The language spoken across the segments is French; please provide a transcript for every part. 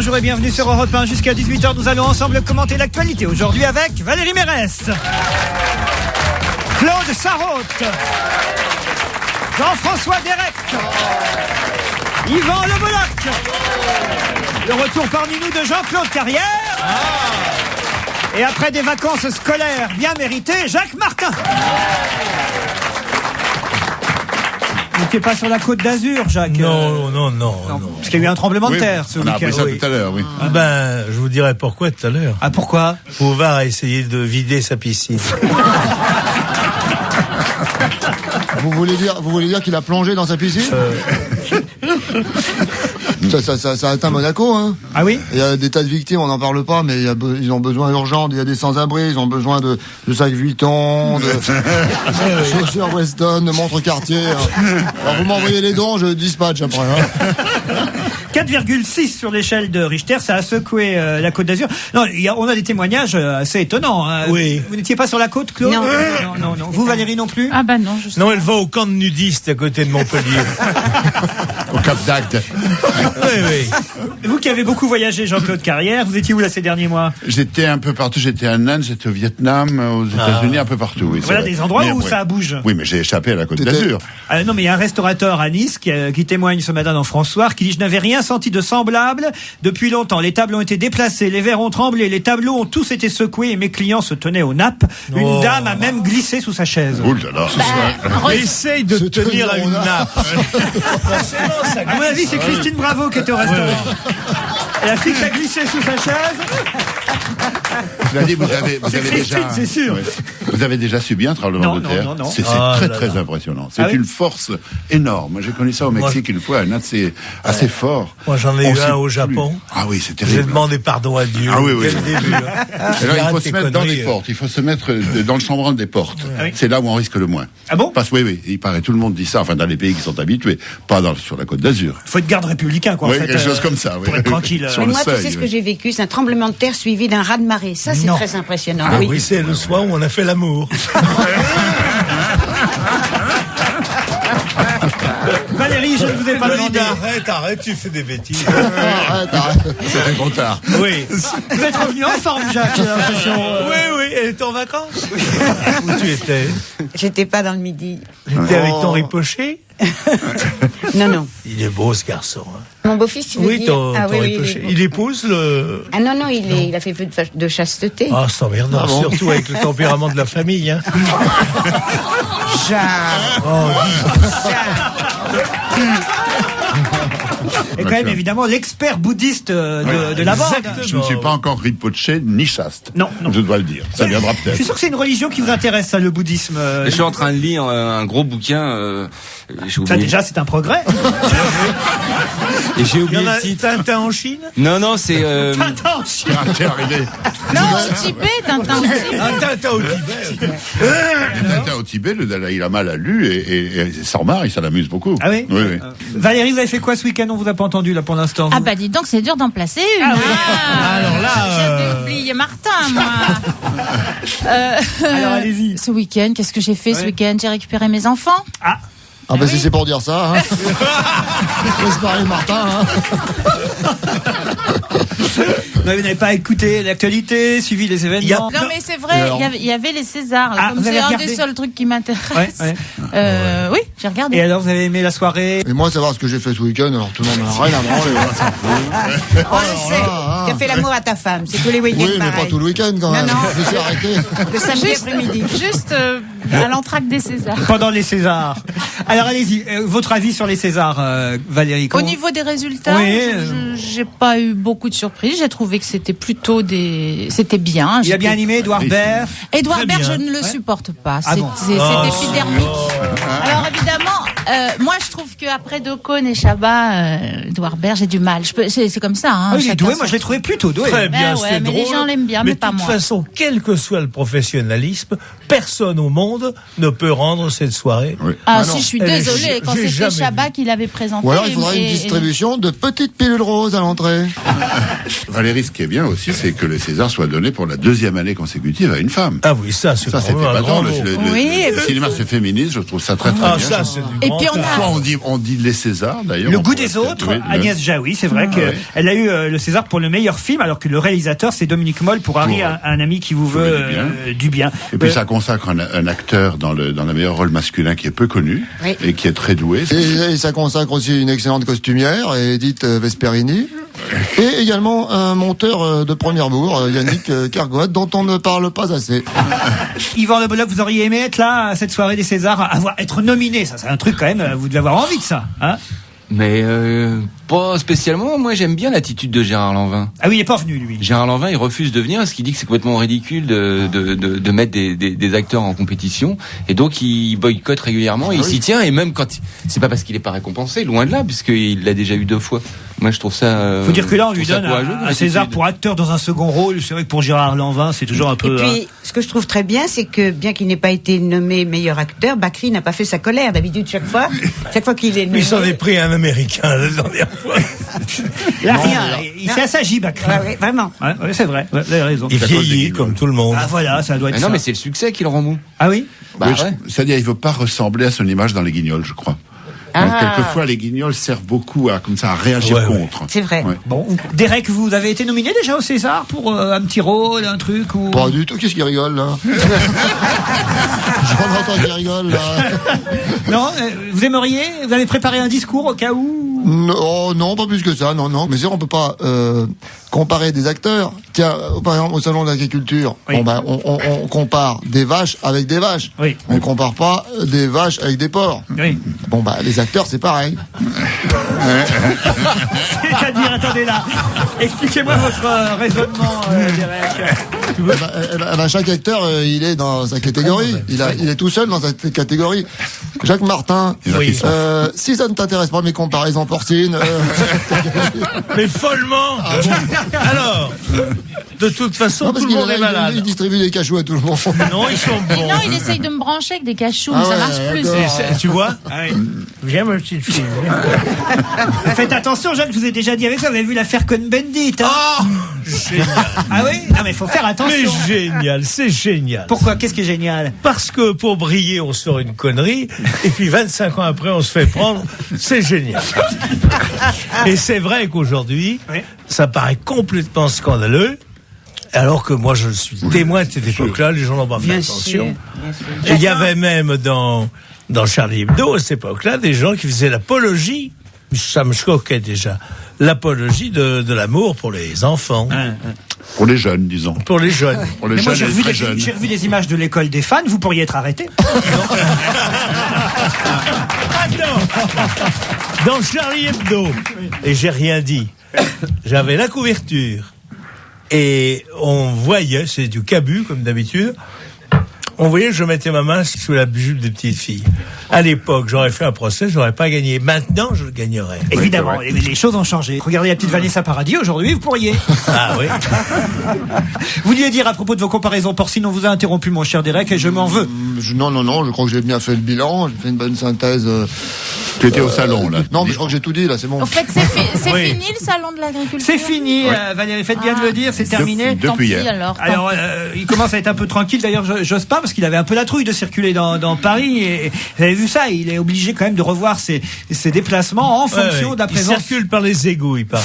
bonjour et bienvenue sur Europe 1. Jusqu'à 18h, nous allons ensemble commenter l'actualité. Aujourd'hui avec Valérie Mérès, Claude Sarraute, Jean-François Derek, Yvan Le Bolloc, le retour parmi nous de Jean-Claude Carrière. Et après des vacances scolaires bien méritées, Jacques Martin. Vous n'étiez pas sur la Côte d'Azur, Jacques? Non. Parce qu'il y a eu un tremblement de terre ce on a week-end. appris ça tout à l'heure, oui. Je vous dirai pourquoi tout à l'heure. Ah, pourquoi? Bouvard a essayé de vider sa piscine. Vous voulez dire qu'il a plongé dans sa piscine? Ça atteint Monaco, hein. Ah oui? Il y a des tas de victimes, on n'en parle pas, mais ils ont besoin urgent. Il y a des sans-abri, ils ont besoin de sacs Vuitton, de chaussures Weston, de montres Cartier. Alors vous m'envoyez les dons, je dispatche après. 4,6 sur l'échelle de Richter, ça a secoué la Côte d'Azur. Non, on a des témoignages assez étonnants. Hein. Oui. Vous n'étiez pas sur la côte, Claude? Non. Vous, Valérie, non plus? Ah bah non, je sais. Non, elle va au camp de nudistes à côté de Montpellier. Au Cap d'Agde. Oui. Vous qui avez beaucoup voyagé, Jean-Claude Carrière, vous étiez où là ces derniers mois? J'étais un peu partout. J'étais en Inde, j'étais au Vietnam, aux États-Unis, un peu partout. Oui, Voilà des endroits où ouais. ça bouge. Oui, mais j'ai échappé à la Côte d'Azur. Non, mais il y a un restaurateur à Nice qui témoigne ce matin dans France Soir, qui dit: je n'avais rien senti de semblable depuis longtemps. Les tables ont été déplacées, les verres ont tremblé, les tableaux ont tous été secoués et mes clients se tenaient aux nappes. Une dame a même glissé sous sa chaise. Oh là là. Essaye de tenir à une nappe. À mon avis, c'est Christine Bravo qui était au restaurant. Et la fille qui a glissé sous sa chaise. Je l'ai dit, vous avez Christine, déjà. c'est sûr. Ouais. Vous avez déjà subi un tremblement de terre. Non. C'est très impressionnant. C'est Ah oui une force énorme. J'ai connu ça au Mexique une fois, assez fort. Moi, j'en ai eu un au Japon. Ah oui, c'est J'ai terrible. demandé pardon à Dieu. Ah oui. Dès le début. Et là, il faut se mettre dans les portes. Il faut se mettre dans le chambranle des portes. Oui. C'est là où on risque le moins. Ah bon? Parce que oui, il paraît, tout le monde dit ça. Enfin, dans les pays qui sont habitués, pas sur la Côte d'Azur. Il faut être garde républicain, quoi. Oui, en fait, quelque chose comme ça. Oui. Pour être tranquille. Sur Mais le moi, tu seuil, sais ce que oui. j'ai vécu, c'est un tremblement de terre suivi d'un raz-de-marée. Ça, c'est Non. très impressionnant. Ah oui, c'est le soir où on a fait l'amour. Valérie, je ne vous ai pas demandé. Arrête, tu fais des bêtises. Arrête. C'était trop tard. Oui. Vous êtes revenu en forme, Jacques, j'ai l'impression. Oui, elle était en vacances. Où tu étais? J'étais pas dans le midi. T'étais avec ton ripochet? Non. Il est beau, ce garçon. Hein. Mon beau-fils, tu veux Oui, dire? ton oui, ripochet. il est beau. Il épouse le... Ah non, il a fait peu de chasteté. Ah, c'est emmerdant, surtout avec le tempérament de la famille. Hein. Et quand même, évidemment, l'expert bouddhiste de la bande. Je ne suis pas encore ripoché ni chaste. Non. Je dois le dire. Ça viendra Je peut-être. suis sûr que c'est une religion qui vous intéresse, ça, le bouddhisme. Je suis en train de lire un gros bouquin. J'ai Ça, oublié. déjà, c'est un progrès. Et j'ai Il y oublié en a le titre. Tintin en Chine? Non, c'est. Attends, T'es arrivé. Non, au Tibet, Tintin aussi. Un Tintin au Tibet. Tintin au Tibet, le Dalai Lama l'a lu et s'en marre, il s'en amuse beaucoup. Ah oui? Oui. Valérie, vous avez fait quoi ce week-end? On vous a pas entendu, là, pour l'instant. Ah bah dis donc, c'est dur d'en placer une. Alors là, J'avais oublié Martin, moi. Alors, allez-y. Ce week-end, qu'est-ce que j'ai fait ce week-end? J'ai récupéré mes enfants. Ah ben si c'est pour dire ça, hein. Laisse parler Martin, hein. Non, vous n'avez pas écouté l'actualité, suivi les événements. Non mais c'est vrai, il y avait les Césars. Là, Ah, comme vous avez c'est un regardé? des seuls trucs qui m'intéresse. Ouais. Oui, j'ai regardé. Et alors, vous avez aimé la soirée? Et moi, savoir ce que j'ai fait ce week-end, alors tout le monde n'a rien à branler. On le sait. Tu as fait l'amour à ta femme. C'est tous les week-ends Oui, mais pareil. pas tout le week-end quand même. Non. Je me suis arrêté. Le samedi après-midi. Juste à l'entracte des Césars. Pendant les Césars. Alors, allez-y. Votre avis sur les Césars, Valérie? Au Comment- niveau des résultats, Oui, j'ai pas eu beaucoup de surprises. J'ai trouvé que c'était plutôt c'était bien. Il a bien animé, Edouard Baird. Édouard Très Baird, je bien. ne le supporte pas. Ah bon. C'est épidermique. Alors évidemment, moi je trouve qu'après Decaune et Chabat, Édouard Baird, j'ai du mal. C'est comme ça. Hein, Ah, il est chacun doué, moi son- je l'ai trouvé plutôt doué. très bien, ouais, c'est mais drôle. les gens l'aiment bien, mais pas de toute moi. façon, quel que soit le professionnalisme, personne au monde ne peut rendre cette soirée. Oui. Ah, Ah si, non. je suis Elle est- désolée. Quand j'ai c'était jamais Chabat vu. qui l'avait présenté. Ou alors il faudrait une et- distribution de petites pilules roses à l'entrée. Valérie, ce qui est bien aussi, c'est que le César soit donné pour la deuxième année consécutive à une femme. Ah oui, ça c'est Ça, c'est vraiment un épatant. grand mot. Le Oui, cinéma, c'est féministe, je trouve ça très Ah, bien. ça c'est du Et grand puis Pourquoi on dit les Césars, d'ailleurs? Le on goût pourrait des peut-être- autres, oui, Agnès Jaoui, c'est vrai qu'elle a eu le César pour le meilleur film, alors que le réalisateur, c'est Dominique Moll pour Harry, un ami qui vous veut du bien. Et puis ça consacre un acteur dans le meilleur rôle masculin qui est peu connu Oui. et qui est très doué. Et ça consacre aussi une excellente costumière, Edith Vesperini. Et également un monteur de première bourre, Yannick Cargoat, dont on ne parle pas assez. Yvan Le Bolloc, vous auriez aimé être là à cette soirée des Césars, être nominé, ça c'est un truc quand même, vous devez avoir envie de ça, hein? Mais pas spécialement. Moi, j'aime bien l'attitude de Gérard Lanvin. Ah oui, il est pas venu lui. Gérard Lanvin, il refuse de venir parce qu'il dit que c'est complètement ridicule de mettre des acteurs en compétition. Et donc, il boycotte régulièrement. Il s'y tient. Et même quand c'est pas parce qu'il est pas récompensé, loin de là, puisqu'il l'a déjà eu 2 fois. Moi, je trouve ça. Faut dire que là, on je lui trouve ça donne courageux, un César l'attitude. pour acteur dans un second rôle. C'est vrai que pour Gérard Lanvin, c'est toujours un peu. Et puis, ce que je trouve très bien, c'est que bien qu'il n'ait pas été nommé meilleur acteur, Bakri n'a pas fait sa colère. D'habitude, chaque fois qu'il est nommé. Il s'en est pris un Américain la dernière fois. Là, rien. Il s'est assagi, Bakri. Ouais, ouais, vraiment. Ouais, c'est vrai. Ouais, vous avez raison. Il à cause des vieillit guignols. comme tout le monde. Ah voilà, ça doit être Mais ça. non, mais c'est le succès qui le rend mou. Ah oui. Bah, Oui, ouais. C'est-à-dire, il veut pas ressembler à son image dans les Guignols, je crois. Donc, quelquefois, les Guignols servent beaucoup à réagir Ouais, ouais. contre. C'est vrai. Ouais. Bon, Derek, vous avez été nominé déjà au César pour un petit rôle, un truc ou... Pas du tout, qu'est-ce qui rigole, là? J'en entends qui rigole, là. Non, vous aimeriez? Vous avez préparé un discours au cas où? Non, pas plus que ça, non. Mais c'est on peut pas comparer des acteurs. Tiens, par exemple, au salon de l'agriculture, Oui. on compare des vaches avec des vaches. Oui. On compare pas des vaches avec des porcs. Oui. Bon, les acteurs, c'est pareil. C'est-à-dire, attendez là, expliquez-moi votre raisonnement, Derek. Chaque acteur, il est dans sa catégorie. Il est tout seul dans sa catégorie. Jacques Martin, Il y en a qui sont- si ça ne t'intéresse pas mes comparaisons porcines, Mais follement. Alors, de toute façon, non, parce tout le qu'il monde est malade. il distribue des cachous à tout le monde. Non, ils sont bons. Non, il essaye de me brancher avec des cachous, Ah mais ça ouais, marche plus. d'accord. Tu vois J'aime ma petite fille. Faites attention, Jacques, je vous ai déjà dit avec ça, vous avez vu l'affaire Cohn-Bendit, hein? Oh, génial. Ah oui? Non, mais il faut faire Mais attention. génial, c'est génial. Pourquoi? Qu'est-ce qui est génial? Parce que pour briller, on sort une connerie, et puis 25 ans après, on se fait prendre. C'est génial. Et c'est vrai qu'aujourd'hui, Oui. ça paraît complètement scandaleux, alors que moi, je suis témoin de cette époque-là, les gens n'ont pas fait Bien attention. sûr. Et il y avait même dans Charlie Hebdo, à cette époque-là, des gens qui faisaient l'apologie, ça me choquait déjà, l'apologie de l'amour pour les enfants, Pour les jeunes, disons. pour les jeunes. Pour les Mais moi, jeunes et les très jeunes. j'ai revu des images de l'école des fans, vous pourriez être arrêté. Dans Charlie Hebdo, et j'ai rien dit, j'avais la couverture, et on voyait, c'est du cabu comme d'habitude, on voyait que je mettais ma main sous la jupe des petites filles. À l'époque, j'aurais fait un procès, j'aurais pas gagné. Maintenant, je le gagnerais. Évidemment, c'est les choses ont changé. Regardez la petite Vanessa Paradis, aujourd'hui, vous pourriez. Ah oui. Vous vouliez dire à propos de vos comparaisons porcines, on vous a interrompu, mon cher Derek, et je m'en veux. Non, je crois que j'ai bien fait le bilan, j'ai fait une bonne synthèse. Tu étais au salon, là. Non, mais je crois que j'ai tout dit, là, c'est bon. En fait, c'est Oui. fini le salon de l'agriculture. C'est fini, Valérie, faites bien de le dire, c'est terminé. Depuis Tant pis, hier. alors. Alors, il commence à être un peu tranquille. D'ailleurs, Jospin, parce qu'il avait un peu la trouille de circuler dans Paris. Et vous avez vu ça, il est obligé quand même de revoir ses déplacements en fonction de la Il présence. circule par les égouts, il paraît.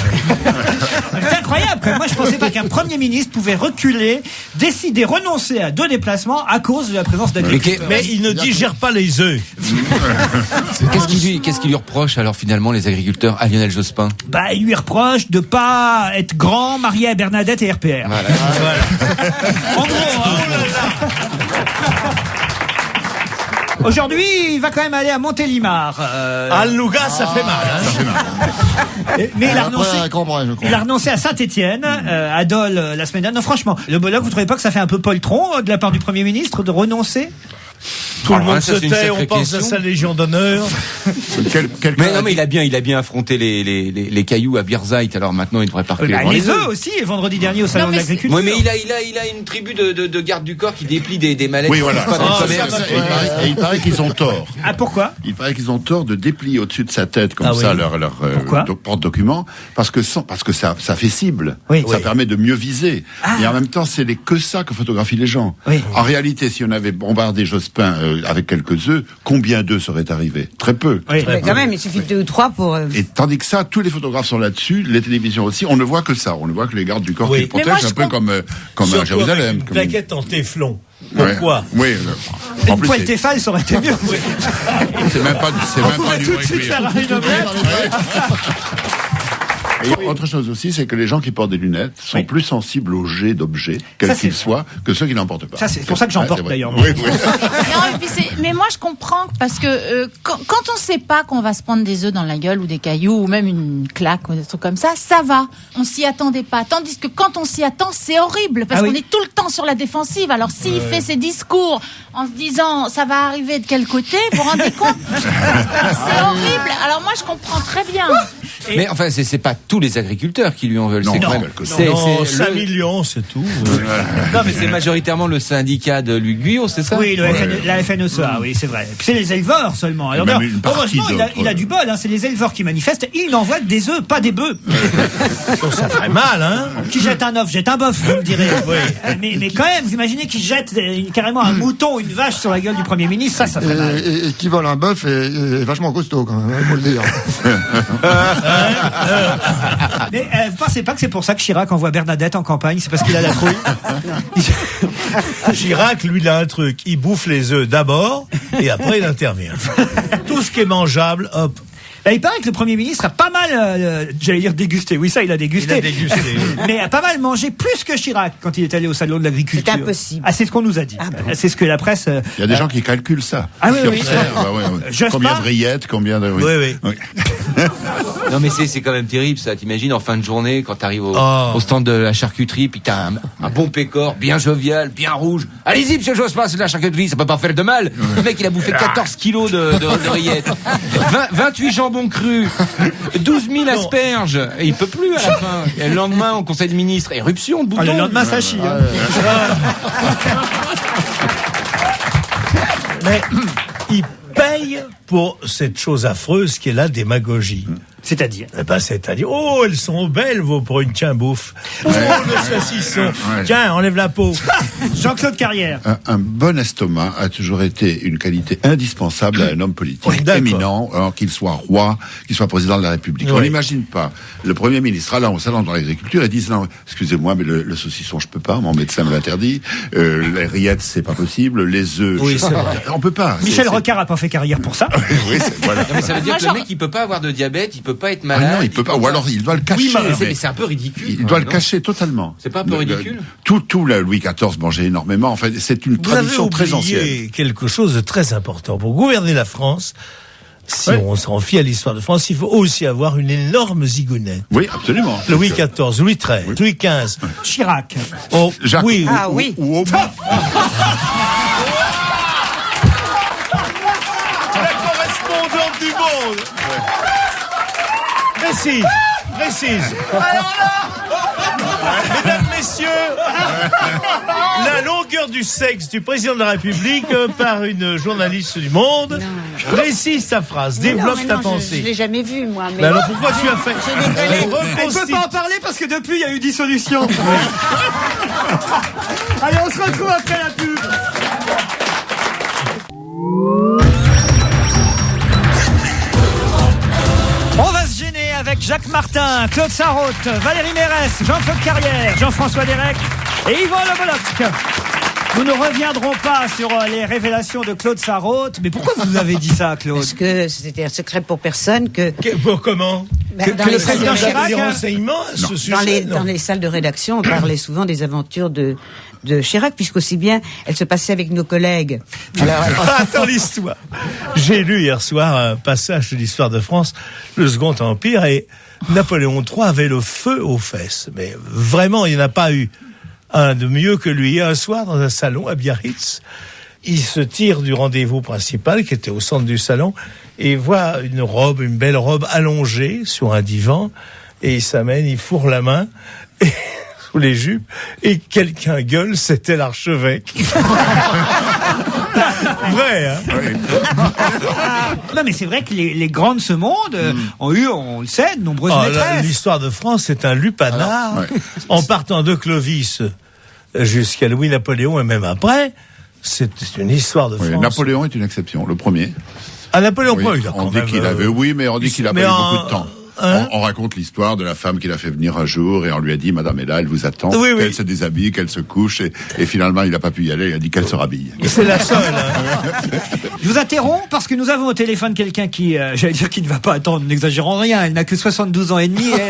C'est incroyable. Quand même. Moi, je pensais pas qu'un Premier ministre pouvait reculer, décider, renoncer à 2 déplacements à cause de la présence d'agriculteurs. Mais il ne digère pas les œufs. Qu'est-ce qui lui reproche alors finalement les agriculteurs à Lionel Jospin? Bah, il lui reproche de pas être grand, marié à Bernadette et RPR. Voilà. En gros, aujourd'hui, il va quand même aller à Montélimar. Ah, le nougat, ça fait mal. Hein. Mais il a Après, renoncé. à Cambrai, je crois. Il a renoncé à Saint-Étienne, à Dole la semaine dernière. Non, franchement, le Bolloc, vous trouvez pas que ça fait un peu poltron de la part du Premier ministre de renoncer? Tout le Alors, monde ça, se c'est une tait, sacrée on pense à question. sa Légion d'honneur. Mais non, mais il a bien affronté les cailloux à Birzeit. Alors maintenant, il devrait pas reculer devant Les les œufs aussi, vendredi dernier au salon Non, de mais l'agriculture. Oui, mais il a une tribu de garde du corps qui déplie des mallettes. Oui, voilà. Pas dans le commerce. Et il paraît qu'ils ont tort. Ah, pourquoi? Il paraît qu'ils ont tort de déplier au-dessus de sa tête comme Ah ça oui. leur Pourquoi porte-document parce que ça fait cible. Oui. Ça Oui. permet de mieux viser. Et en même temps, c'est que ça que photographient les gens. Oui. En réalité, si on avait bombardé Jospin avec quelques œufs, combien d'œufs seraient arrivés? Très peu. Oui. Mais quand même, il suffit de 2 ou 3 pour. Et tandis que ça, tous les photographes sont là-dessus, les télévisions aussi, on ne voit que ça. On ne voit que les gardes du corps Oui. qui le Mais moi, protègent, un peu comme à Surtout Jérusalem. avec une comme plaquette en téflon. Ouais. Pourquoi? Oui. En Une plus, poêle c'est Tefal, ça aurait été mieux. même pas, c'est On même pas pourrait du tout de vrai suite cuir. faire un omelette. Et autre chose aussi, c'est que les gens qui portent des lunettes sont Oui. plus sensibles aux jets d'objets, quels Ça, c'est qu'ils soient, que ceux qui n'en portent pas. Ça, c'est pour ça que j'en Ouais, porte, c'est vrai. d'ailleurs. Oui, oui. Non, et puis mais moi je comprends parce que quand on sait pas qu'on va se prendre des œufs dans la gueule ou des cailloux ou même une claque ou des trucs comme ça va. On s'y attendait pas. Tandis que quand on s'y attend, c'est horrible parce Ah oui. qu'on est tout le temps sur la défensive. Alors s'il fait ses discours en se disant ça va arriver de quel côté, vous vous rendez compte? C'est horrible. Alors moi je comprends très bien. Mais enfin, c'est pas tous les agriculteurs qui lui en veulent. Non, c'est quand non, même. quelques-uns. Non, c'est 5 le- millions, c'est tout. Non, mais c'est majoritairement le syndicat de Luc Guyot, c'est ça? Oui, la FNSEA, oui, c'est vrai. Puis c'est les éleveurs seulement. Alors, même d'ailleurs, une partie heureusement, il a d'autres. du bol, hein, c'est les éleveurs qui manifestent. Ils n'envoient que des œufs, pas des bœufs. Ça ferait mal, hein? Qui jette un œuf, jette un bœuf, vous me direz. Mais quand même, vous imaginez qu'ils jettent carrément un mouton, une vache sur la gueule du Premier ministre, ça fait mal. Et qui vole un bœuf est vachement costaud, quand même, faut le dire. Mais vous pensez pas que c'est pour ça que Chirac envoie Bernadette en campagne? C'est parce qu'il a la trouille? Chirac, lui, il a un truc. Il bouffe les œufs d'abord et après il intervient. Tout ce qui est mangeable, hop. Là, il paraît que le Premier ministre a pas mal, j'allais dire dégusté. Oui, ça, il a dégusté. Il a dégusté. Mais a pas mal mangé plus que Chirac quand il est allé au salon de l'agriculture. C'est impossible. Ah, c'est ce qu'on nous a dit. C'est ce que la presse. Il y a des gens qui calculent ça. Ah oui, Qui oui, observent, oui. bah ouais. J'ose Combien pas. de rillettes, combien de... Oui, oui. Non, mais c'est quand même terrible, ça. T'imagines en fin de journée, quand t'arrives Oh. au stand de la charcuterie, puis t'as un bon pécor, bien jovial, bien rouge. Allez-y, monsieur Jospin, c'est de la charcuterie, ça peut pas faire de mal. Le mec, il a bouffé 14 kilos de rillettes. 28 jambons crus. 12 000 asperges. Et il peut plus à la fin. Et le lendemain, au conseil de ministres, éruption de Ah, boutons. le lendemain, ça chie. hein. Mais il paye pour cette chose affreuse qui est la démagogie. C'est-à-dire. Eh ben, c'est-à-dire, oh, elles sont belles vos prunes, tiens, bouffe. Oh, le saucisson. Ouais. Tiens, enlève la peau. Jean-Claude Carrière. Un bon estomac a toujours été une qualité indispensable à un homme politique Oui, d'accord. éminent, alors qu'il soit roi, qu'il soit président de la République. Oui. On n'imagine pas le Premier ministre allant au salon de l'agriculture et disant non, excusez-moi, mais le saucisson je peux pas, mon médecin me l'interdit, les rillettes c'est pas possible, les œufs, Oui, c'est vrai. on peut pas. Michel C'est- Rocard a pas fait carrière pour ça. oui, voilà. Non, mais ça veut dire Moi, que genre- le mec, il peut pas avoir de diabète, il peut pas être Ah malade. non, il peut pas, ou alors il doit le cacher. Oui, mais mais c'est un peu ridicule. il doit le non cacher totalement. C'est pas un peu ridicule Tout le Louis XIV mangeait énormément. En fait, c'est une Vous avez tradition très ancienne. oublié quelque chose de très important. Pour gouverner la France, si on s'en fie à l'histoire de France, il faut aussi avoir une énorme zigounette. Oui, absolument. Louis XIV, Louis XIII, Louis XV. Chirac. Oh, Jacques, oui. Ah oui. ou au moins. La correspondante du monde. Précise. Mesdames, messieurs, la longueur du sexe du président de la République par une journaliste du Monde. Précise sa phrase, développe Non, mais ta non, pensée. Je l'ai jamais vu, moi. Mais Mais alors pourquoi tu as fait J'ai des collègues. Elle peut pas en parler parce que depuis, il y a eu dissolution. Allez, on se retrouve après la pub. On va se gêner avec Jacques Martin, Claude Sarraute, Valérie Mérès, Jean-Claude Carrière, Jean-François Derek et Yvan Le Bolloc. Nous ne reviendrons pas sur les révélations de Claude Sarraute. Mais pourquoi vous nous avez dit ça, Claude? Parce que c'était un secret pour personne que. Comment Dans que les le salles de président Vous avez Chirac, des hein. renseignements à ce sujet Dans les, Non. dans les salles de rédaction, on parlait souvent des aventures de Chirac, puisqu'aussi bien elles se passaient avec nos collègues. Alors, Attends l'histoire. J'ai lu hier soir un passage de l'histoire de France, le Second Empire, et Napoléon III avait le feu aux fesses. Mais vraiment, il n'y en a pas eu un de mieux que lui. Un soir, dans un salon à Biarritz, il se tire du rendez-vous principal, qui était au centre du salon, et il voit une belle robe allongée sur un divan, et il s'amène, il fourre la main, et sous les jupes, et quelqu'un gueule, c'était l'archevêque. Vrai, hein? Non, mais c'est vrai que les grands de ce monde ont eu, on le sait, de nombreuses maîtresses. L'histoire de France, c'est un lupanar. Alors, ouais. En partant de Clovis jusqu'à Louis-Napoléon et même après, C'est une histoire de Oui, France. Napoléon est une exception, le premier. Ah, Napoléon, Oui, quoi, il a on quand dit même, qu'il avait, oui, mais on dit qu'il a mais pas eu en- beaucoup de temps. Hein On raconte l'histoire de la femme qu'il a fait venir un jour et on lui a dit, Madame est là, elle vous attend, Oui, oui. qu'elle se déshabille, qu'elle se couche et finalement il n'a pas pu y aller, il a dit qu'elle se rhabille. C'est la seule. Hein. Je vous interromps parce que nous avons au téléphone quelqu'un qui, j'allais dire qui ne va pas attendre, n'exagérons rien, elle n'a que 72 ans et demi et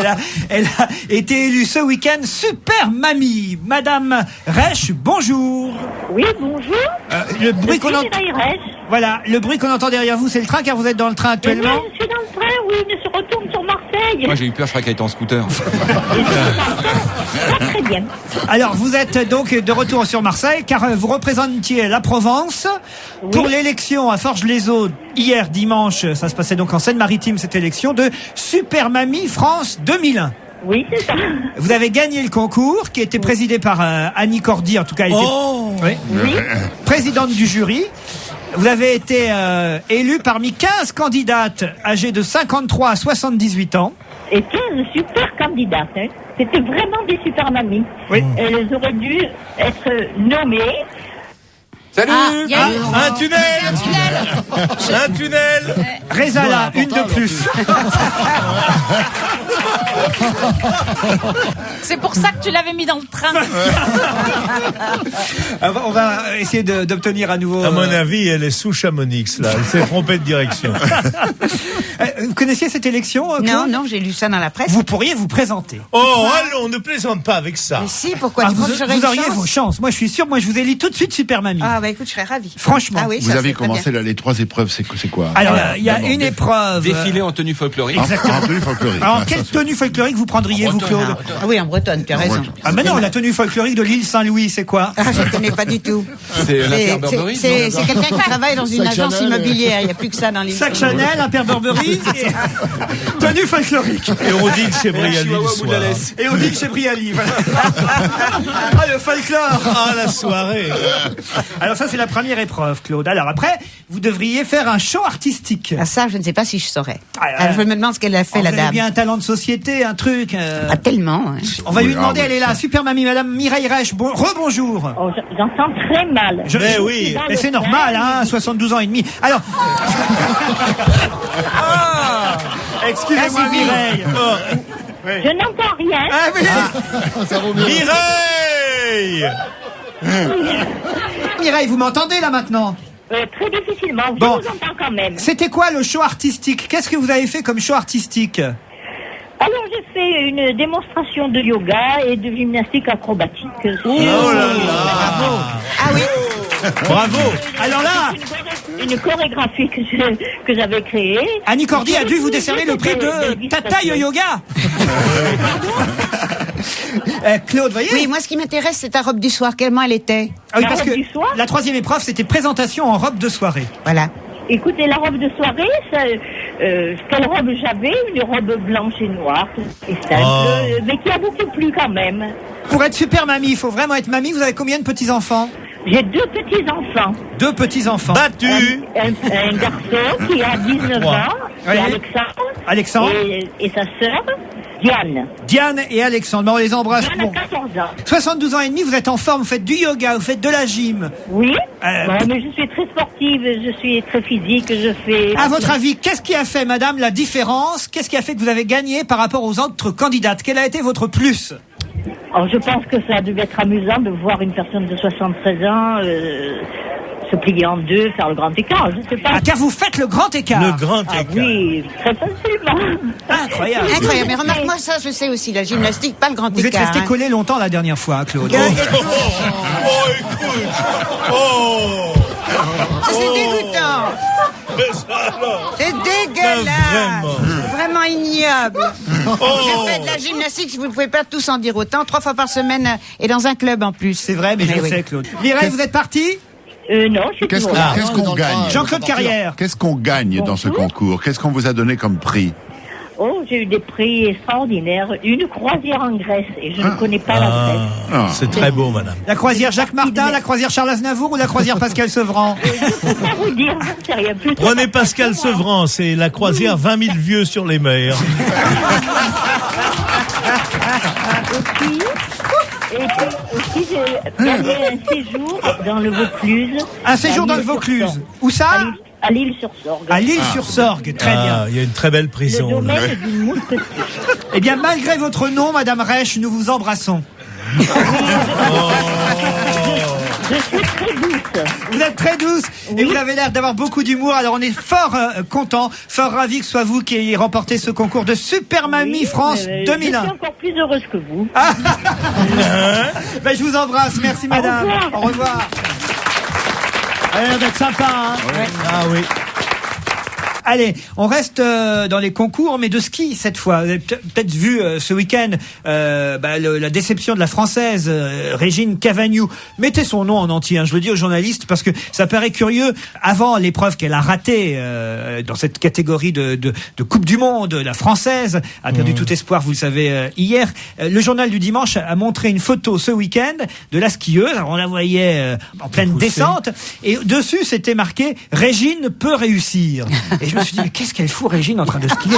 elle a été élue ce week-end super mamie. Madame Reich, bonjour. Oui, bonjour. Le bruit qu'on entend, Reich. voilà, le bruit qu'on entend derrière vous, c'est le train car vous êtes dans le train actuellement. Oui, je suis dans le train, oui, mais je retourne sur Marseille. Moi j'ai eu peur, je crois qu'elle était en scooter. Pas très bien. Alors, vous êtes donc de retour sur Marseille, car vous représentiez la Provence pour l'élection à Forges-les-Eaux hier dimanche. Ça se passait donc en Seine-Maritime, cette élection de Super Mamie France 2001. Oui, c'est ça. Vous avez gagné le concours, qui était présidé par Annie Cordy, en tout cas, elle était oui, présidente du jury. Vous avez été élue parmi 15 candidates âgées de 53 à 78 ans. Et 15 super candidates. Hein. C'était vraiment des super mamies. Oui. Elles auraient dû être nommées. Salut. Il y a eu- Un tunnel. Un tunnel. Rezala, une de plus. C'est pour ça que tu l'avais mis dans le train. On va essayer d'obtenir à nouveau... À mon avis, elle est sous Chamonix, là. Elle s'est trompée de direction. Vous connaissiez cette élection, Claude ? Non, non, j'ai lu ça dans la presse. Vous pourriez vous présenter. Oh, allons, ne plaisante pas avec ça. Mais si, pourquoi tu vous, crois que j'aurais vous une auriez chance vos chances. Moi, je suis sûr. Moi, je vous élis tout de suite Super Mamie. Ah, bah écoute, je serais ravie. Franchement. Ah oui, Vous ça, avez c'est très commencé bien. là, les 3 épreuves, c'est quoi? Alors, il y a D'abord, une épreuve. Défilé en tenue folklorique. En tenue folklorique. Alors, Ah, quelle ça, c'est- tenue folklorique vous prendriez, vous, Claude ? Ah oui, en bretonne, tu as raison. Ah, mais non, la tenue folklorique de l'île Saint-Louis, c'est quoi ? Ah, je ne connais pas du tout. C'est C'est l'affaire Burberry. c'est quelqu'un qui travaille dans une Sac agence Chanel, immobilière. Il n'y a plus que ça dans l'île. Sac Chanel, un père Burberry, et tenue folklorique. Et on dit que c'est Brialy le Chihuahua, bout de la soir. laisse. Et on dit que c'est Brialy. Voilà. Ah, le folklore. Ah, la soirée. Alors, ça, c'est la première épreuve, Claude. Alors, après, vous devriez faire un show artistique. Ah, ça, je ne sais pas si je saurais. Ah, Alors, je me demande ce qu'elle a fait, Vous la avez dame. bien un talent de société, un truc. Ah, tellement. Hein. On va lui Oui, demander, ah, oui. elle est là, Super Mamie, Madame Mireille Reich. Bon, rebonjour. Oh, j'entends très mal. Mais oui. Mais c'est normal, hein, 72 ans et demi. Alors. Excusez-moi, Mireille. Je n'entends rien. Ah, oui. Ça vaut mieux. Mireille. Mireille, vous m'entendez là maintenant? Très difficilement. Je Bon. vous entends quand même. C'était quoi le show artistique? Qu'est-ce que vous avez fait comme show artistique? Alors, j'ai fait une démonstration de yoga et de gymnastique acrobatique. Oh là là. Ah oui. Bravo. Alors là, Une chorégraphie que j'avais créée. Annie Cordy a dû vous décerner le prix de Tata Yo-Yoga. Claude, voyez? Oui, moi, ce qui m'intéresse, c'est ta robe du soir. Comment elle était? Ah oui, La parce robe que du soir la troisième épreuve, c'était présentation en robe de soirée. Voilà. Écoutez, la robe de soirée, quelle robe j'avais? Une robe blanche et noire, et simple, Oh. mais qui a beaucoup plu quand même. Pour être super mamie, il faut vraiment être mamie. Vous avez combien de petits-enfants? J'ai 2 petits-enfants. 2 petits-enfants. Battu. Un garçon qui a 19 Trois. ans, Oui. c'est Alexandre, Alexandre, et sa sœur, Diane. Diane et Alexandre. Bon, on les embrasse. Diane a Pour 14 ans. 72 ans et demi, vous êtes en forme, vous faites du yoga, vous faites de la gym. Oui, Euh, bon, mais je suis très sportive, je suis très physique, je fais... À votre avis, qu'est-ce qui a fait, madame, la différence? Qu'est-ce qui a fait que vous avez gagné par rapport aux autres candidates? Quel a été votre plus? Alors, je pense que ça devait être amusant de voir une personne de 73 ans se plier en deux, faire le grand écart. Je sais pas. Ah, car vous faites le grand écart. Le grand Ah écart. oui, très facilement. Incroyable. Incroyable. Mais remarque-moi ça, je sais aussi, la gymnastique, pas le grand Vous êtes écart. resté hein. collé longtemps la dernière fois, hein, Claude. Oh, écoute. Oh. Ça, c'est dégoûtant. Mais ça, alors. C'est dégueulasse. Vraiment. Vraiment ignoble. Oh. Je fais de la gymnastique, si vous ne pouvez pas tous en dire autant, 3 fois par semaine et dans un club en plus. C'est vrai, mais je Mais le oui. sais, Claude. Mireille, vous êtes parti? Non, je suis Qu'est-ce toujours qu'on là. qu'est-ce qu'on gagne? Jean-Claude Carrière. Qu'est-ce qu'on gagne dans ce concours? Qu'est-ce qu'on vous a donné comme prix? Oh, j'ai eu des prix extraordinaires. Une croisière en Grèce, et je ne connais pas la Grèce. Ah. C'est très beau, madame. La croisière Jacques Martin, la croisière Charles Aznavour ou la croisière Pascal Sevran? Je peux pas vous dire, j'en sais rien. Plutôt Prenez pas Pascal que moi. Sevran, c'est la croisière 20 000 vieux sur les mers. Et puis aussi, j'ai gagné un séjour dans le Vaucluse. Un séjour dans le Vaucluse. Où ça? À l'île-sur-Sorgue. À l'île-sur-Sorgue, très bien. Il y a une très belle Le prison. domaine du Mousquetaire. Eh bien, malgré votre nom, Madame Reich, nous vous embrassons. Je suis très douce. Vous êtes très douce et vous avez l'air d'avoir beaucoup d'humour. Alors on est fort content, fort ravi que ce soit vous qui ayez remporté ce concours de Super Mamie France Je 2001. suis encore plus heureuse que vous. Ben, je vous embrasse, merci madame. Au revoir. Elle a l'air d'être sympa, hein. Ah oui. Allez, on reste dans les concours, mais de ski cette fois. Vous avez peut-être vu ce week-end la déception de la Française Régine Cavagnou. Mettez son nom en entier, hein, je le dis aux journalistes, parce que ça paraît curieux. Avant l'épreuve qu'elle a ratée dans cette catégorie de Coupe du Monde, la Française a perdu tout espoir, vous le savez, hier. Le journal du dimanche a montré une photo ce week-end de la skieuse. Alors, on la voyait en pleine descente, et dessus c'était marqué « Régine peut réussir ». Et je me suis dit, mais qu'est-ce qu'elle fout, Régine, en train de skier?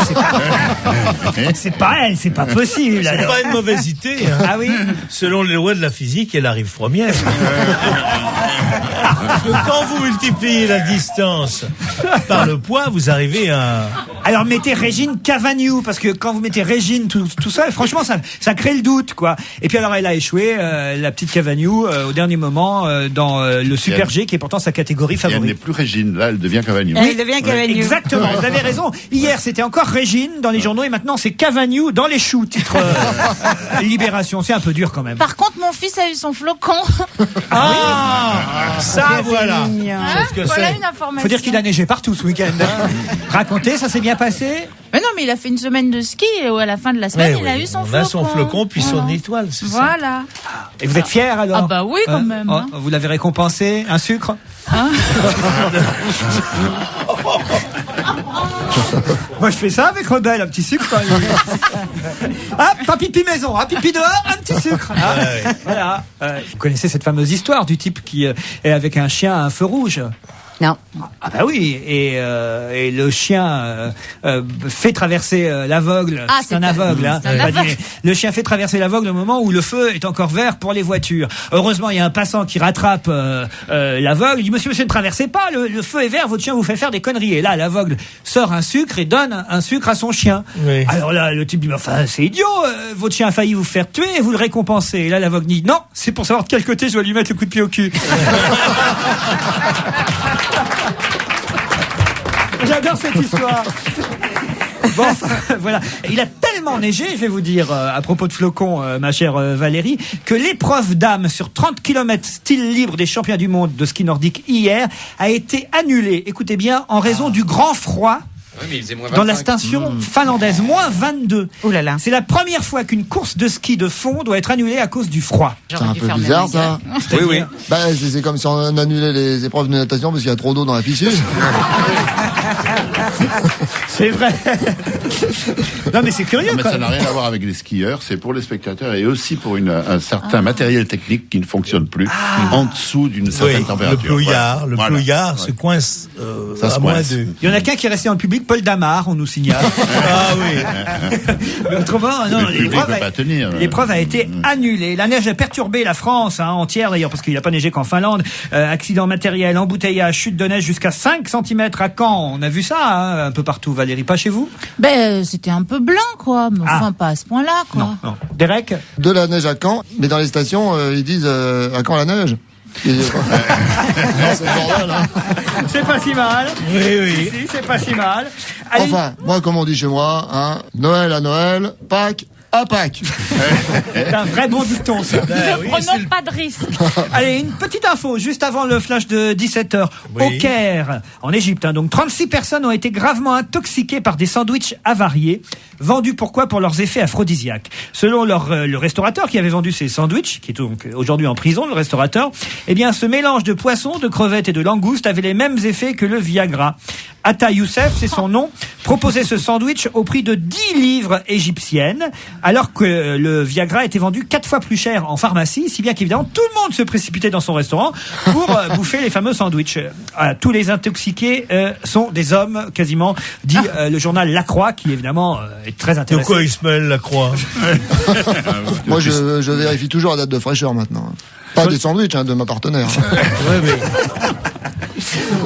C'est pas elle, c'est pas possible. C'est alors. pas une mauvaise idée. Hein. Ah oui? Selon les lois de la physique, elle arrive première. Parce que quand vous multipliez la distance par le poids, vous arrivez à... Alors mettez Régine Cavagnou, parce que quand vous mettez Régine tout seul, franchement, ça crée le doute, quoi. Et puis alors, elle a échoué, la petite Cavagnou, au dernier moment, dans le Super G, qui est pourtant sa catégorie Et elle n'est favorite. plus Régine, là, elle devient Cavagnou. Elle devient Cavagnou. Exactement, vous avez raison. Hier, c'était encore Régine dans les journaux, et maintenant, c'est Cavagnou dans les choux, titre Libération. C'est un peu dur, quand même. Par contre, mon fils a eu son flocon. Ça, voilà. Hein, que voilà c'est. une information. Faut dire qu'il a neigé partout ce week-end. Racontez, ça s'est bien passé? Mais non, mais il a fait une semaine de ski et à la fin de la semaine, il a eu son on flocon. a son flocon, puis son étoile, c'est ça. Voilà. Et vous êtes fiers, alors? Ah bah oui, quand même. Oh, hein. vous l'avez récompensé? Un sucre? Moi, je fais ça avec Rebelle, un petit sucre. Ah, pas pipi maison, ah, pipi dehors, un petit sucre. Ah, voilà. Vous connaissez cette fameuse histoire du type qui est avec un chien à un feu rouge? Non. Ah bah oui, et le chien fait traverser l'aveugle. Ah, c'est un aveugle. Hein. c'est un aveugle. Le chien fait traverser l'aveugle au moment où le feu est encore vert pour les voitures. Heureusement, il y a un passant qui rattrape l'aveugle. Il dit, monsieur, ne traversez pas, le feu est vert, votre chien vous fait faire des conneries. Et là, l'aveugle sort un sucre et donne un sucre à son chien. Oui. Alors là, le type dit, mais enfin, c'est idiot, votre chien a failli vous faire tuer et vous le récompensez. Et là, l'aveugle dit, non, c'est pour savoir de quel côté je dois lui mettre le coup de pied au cul. J'adore cette histoire. Bon, voilà. Il a tellement neigé, je vais vous dire, à propos de flocons, ma chère Valérie, que l'épreuve d'âme sur 30 km style libre des championnats du monde de ski nordique hier a été annulée, écoutez bien, en raison du grand froid. Oui, mais il faisait moins Dans la 25. station finlandaise, moins 22. Ouh là là. C'est la première fois qu'une course de ski de fond doit être annulée à cause du froid. C'est un peu bizarre, ça. Oui, oui. Bah, c'est comme si on annulait les épreuves de natation parce qu'il y a trop d'eau dans la piscine. C'est vrai. Non, mais c'est curieux, Non, mais quoi. ça n'a rien à voir avec les skieurs, c'est pour les spectateurs et aussi pour un certain matériel technique qui ne fonctionne plus en dessous d'une certaine Oui, température. le Voilà. plouillard Ouais. se coince Ça se à moins coince. 2. Il y en a qu'un qui est resté dans le public, Paul Damar, on nous signale. Ah oui. Mais autrement, non, Le public l'épreuve peut pas tenir. l'épreuve a été annulée. La neige a perturbé la France entière, d'ailleurs, parce qu'il n'a pas neigé qu'en Finlande. Accident matériel, embouteillage, chute de neige jusqu'à 5 cm à Caen. On a vu ça hein, un peu partout. Valérie, pas chez vous? Ben, c'était un peu blanc, quoi. Mais enfin, pas à ce point-là, quoi. Non. Derek? De la neige à Caen, mais dans les stations, ils disent à quand la neige. Non, c'est le bordel, hein. C'est pas si mal. Oui, oui. Si, c'est pas si mal. Allez, Enfin, moi, comme on dit chez moi, hein, Noël à Noël, Pâques à Pâques. c'est un vrai bon dicton, ça. Oui, Prenons pas de risques. Allez, une petite info, juste avant le flash de 17h. Oui. Au Caire, en Égypte, hein, donc 36 personnes ont été gravement intoxiquées par des sandwichs avariés, vendus pourquoi? Pour leurs effets aphrodisiaques. Selon le restaurateur qui avait vendu ces sandwichs, qui est donc aujourd'hui en prison, le restaurateur, eh bien, ce mélange de poissons, de crevettes et de langoustes avait les mêmes effets que le Viagra. Atta Youssef, c'est son nom, proposait ce sandwich au prix de 10 livres égyptiennes. alors que le Viagra était vendu 4 fois plus cher en pharmacie, si bien qu'évidemment tout le monde se précipitait dans son restaurant pour bouffer les fameux sandwichs. Tous les intoxiqués sont des hommes, quasiment, dit le journal La Croix, qui évidemment est très De intéressant. quoi il se mêle, la croix? Moi, je vérifie toujours la date de fraîcheur maintenant. Pas des sandwichs, de ma partenaire. Ouais, mais...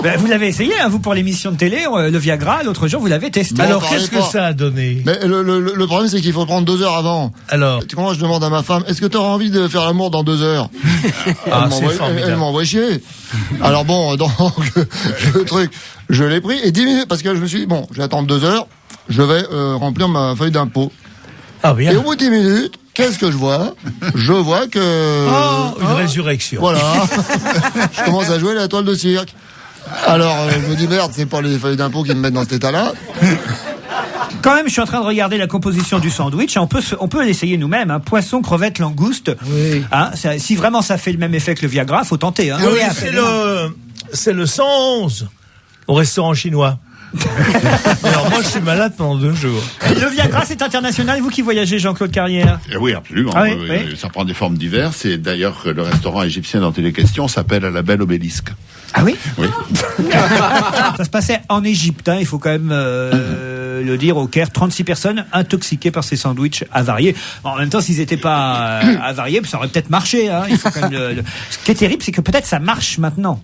Ben, vous l'avez essayé, vous, pour l'émission de télé, le Viagra, l'autre jour, vous l'avez testé. Alors, parlez qu'est-ce que pas. ça a donné? Mais le problème, c'est qu'il faut prendre 2 heures avant. Alors, Quand moi je demande à ma femme, est-ce que tu auras envie de faire l'amour dans 2 heures? Elle m'envoie chier. Alors bon, donc, le truc, je l'ai pris, et 10 minutes, parce que je me suis dit, bon, je vais attendre 2 heures, je vais remplir ma feuille d'impôt. ah bien. Et au bout de 10 minutes, qu'est-ce que je vois? Je vois que... Une résurrection. Voilà. Je commence à jouer la toile de cirque. Alors, je me dis, merde, c'est pas les feuilles d'impôt qui me mettent dans cet état-là. Quand même, je suis en train de regarder la composition du sandwich. On peut l'essayer nous-mêmes. Poisson, crevette, langouste. Oui. Si vraiment ça fait le même effet que le Viagra, faut tenter. Ah oui, c'est le 111 au restaurant chinois. Alors moi, je suis malade pendant 2 jours. Le Viagra, c'est international. Vous qui voyagez, Jean-Claude Carrière. Oui, absolument. Ah oui, oui. Ça prend des formes diverses. Et d'ailleurs, le restaurant égyptien dont il est question s'appelle à la Belle Obélisque. Ah oui. Oui. Ça se passait en Égypte, il faut quand même le dire, au Caire. 36 personnes intoxiquées par ces sandwichs avariés. Bon, en même temps, s'ils n'étaient pas avariés, ça aurait peut-être marché. Il faut quand même Ce qui est terrible, c'est que peut-être ça marche maintenant.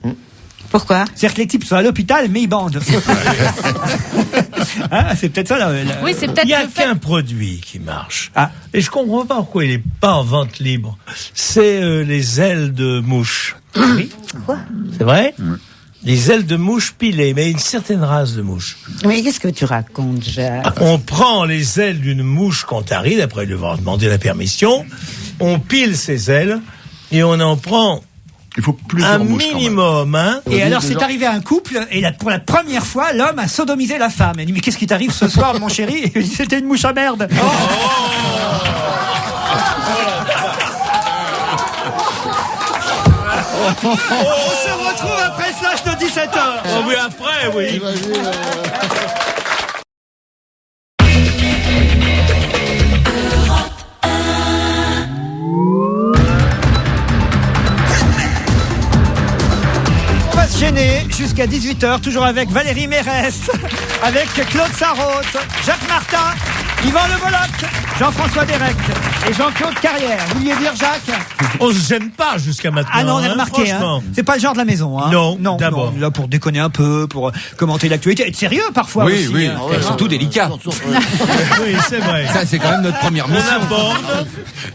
Pourquoi? C'est-à-dire que les types sont à l'hôpital, mais ils bandent. C'est peut-être ça. Oui, c'est peut-être Il n'y a le fait. qu'un produit qui marche. Ah. Et je comprends pas pourquoi il n'est pas en vente libre. C'est les ailes de mouche. Oui. Quoi? C'est vrai? Les ailes de mouche pilées, mais une certaine race de mouche. Mais qu'est-ce que tu racontes, Jacques? On prend les ailes d'une mouche cantaride, après lui avoir demandé la permission, on pile ses ailes et on en prend Il faut un plusieurs mouches quand même. minimum, hein. Et alors, c'est arrivé à un couple, et pour la première fois, l'homme a sodomisé la femme. Elle dit, mais qu'est-ce qui t'arrive ce soir, mon chéri? Il dit, c'était une mouche à merde. On se retrouve après le flash de 17h. Oh oui, après, oui. On va se gêner jusqu'à 18h, toujours avec Valérie Mérès, avec Claude Sarraute, Jacques Martin, Yvan Le Bolloc, Jean-François Derek et Jean-Claude Carrière. Vous vouliez dire, Jacques? On se gêne pas jusqu'à maintenant. Ah non, on a hein, remarqué, franchement. c'est pas le genre de la maison. Non, non, d'abord. là pour déconner un peu, pour commenter l'actualité, être sérieux parfois Oui, aussi. oui. hein. Surtout délicat. Oui, c'est vrai. Ça, c'est quand même notre première On mission. aborde.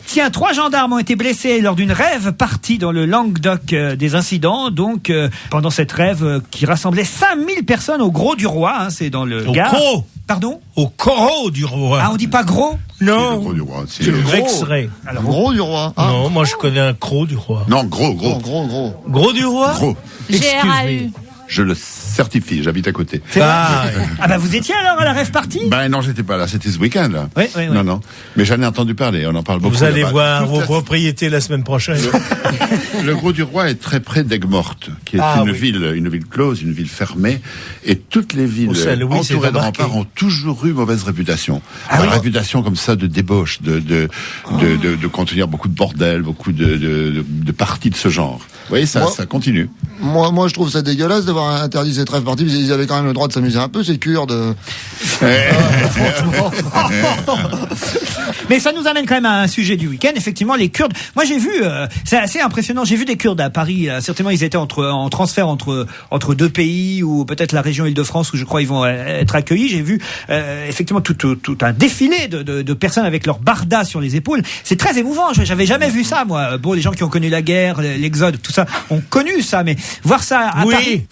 Tiens, 3 gendarmes ont été blessés lors d'une rave partie dans le Languedoc des incidents. Donc, pendant cette rave qui rassemblait 5000 personnes au Gros du Roi, c'est dans le Au Gard. Gros. Pardon? Au coraux du roi. Ah, on dit pas gros? C'est le Non, gros du roi. C'est je le le- vexerai. Alors, Gros du roi. Ah. Non, moi je connais un croc du roi. Non, gros, gros. Gros. Gros du roi? Gros. GRAU. Je le certifie, j'habite à côté. Ah, oui. Ah bah vous étiez alors à la rêve partie? Ben non, j'étais pas là, c'était ce week-end là. Oui, oui, oui. Non, non. Mais j'en ai entendu parler, on en parle beaucoup. Vous allez là-bas. voir Toute vos la- propriétés la semaine prochaine. Le Gros du Roi est très près d'Aigues-Mortes, qui est Ah, une oui. ville close, une ville fermée, et toutes les villes Au Saint-Louis, c'est entourées de remarqué. remparts ont toujours eu mauvaise réputation. Ah Une réputation comme ça de débauche, de contenir beaucoup de bordel, beaucoup de parties de ce genre. Vous voyez, ça, Moi- ça continue. Moi, je trouve ça dégueulasse d'avoir interdit cette rêve partie, parce qu'ils avaient quand même le droit de s'amuser un peu, ces Kurdes. Mais ça nous amène quand même à un sujet du week-end. Effectivement, les Kurdes. Moi, j'ai vu, c'est assez impressionnant. J'ai vu des Kurdes à Paris. Certainement, ils étaient en transfert entre 2 pays, ou peut-être la région Île-de-France, où je crois ils vont être accueillis. J'ai vu effectivement tout un défilé de personnes avec leurs bardas sur les épaules. C'est très émouvant. J'avais jamais vu ça, moi. Bon, les gens qui ont connu la guerre, l'exode, tout ça, ont connu ça, mais voir ça à Oui. Paris.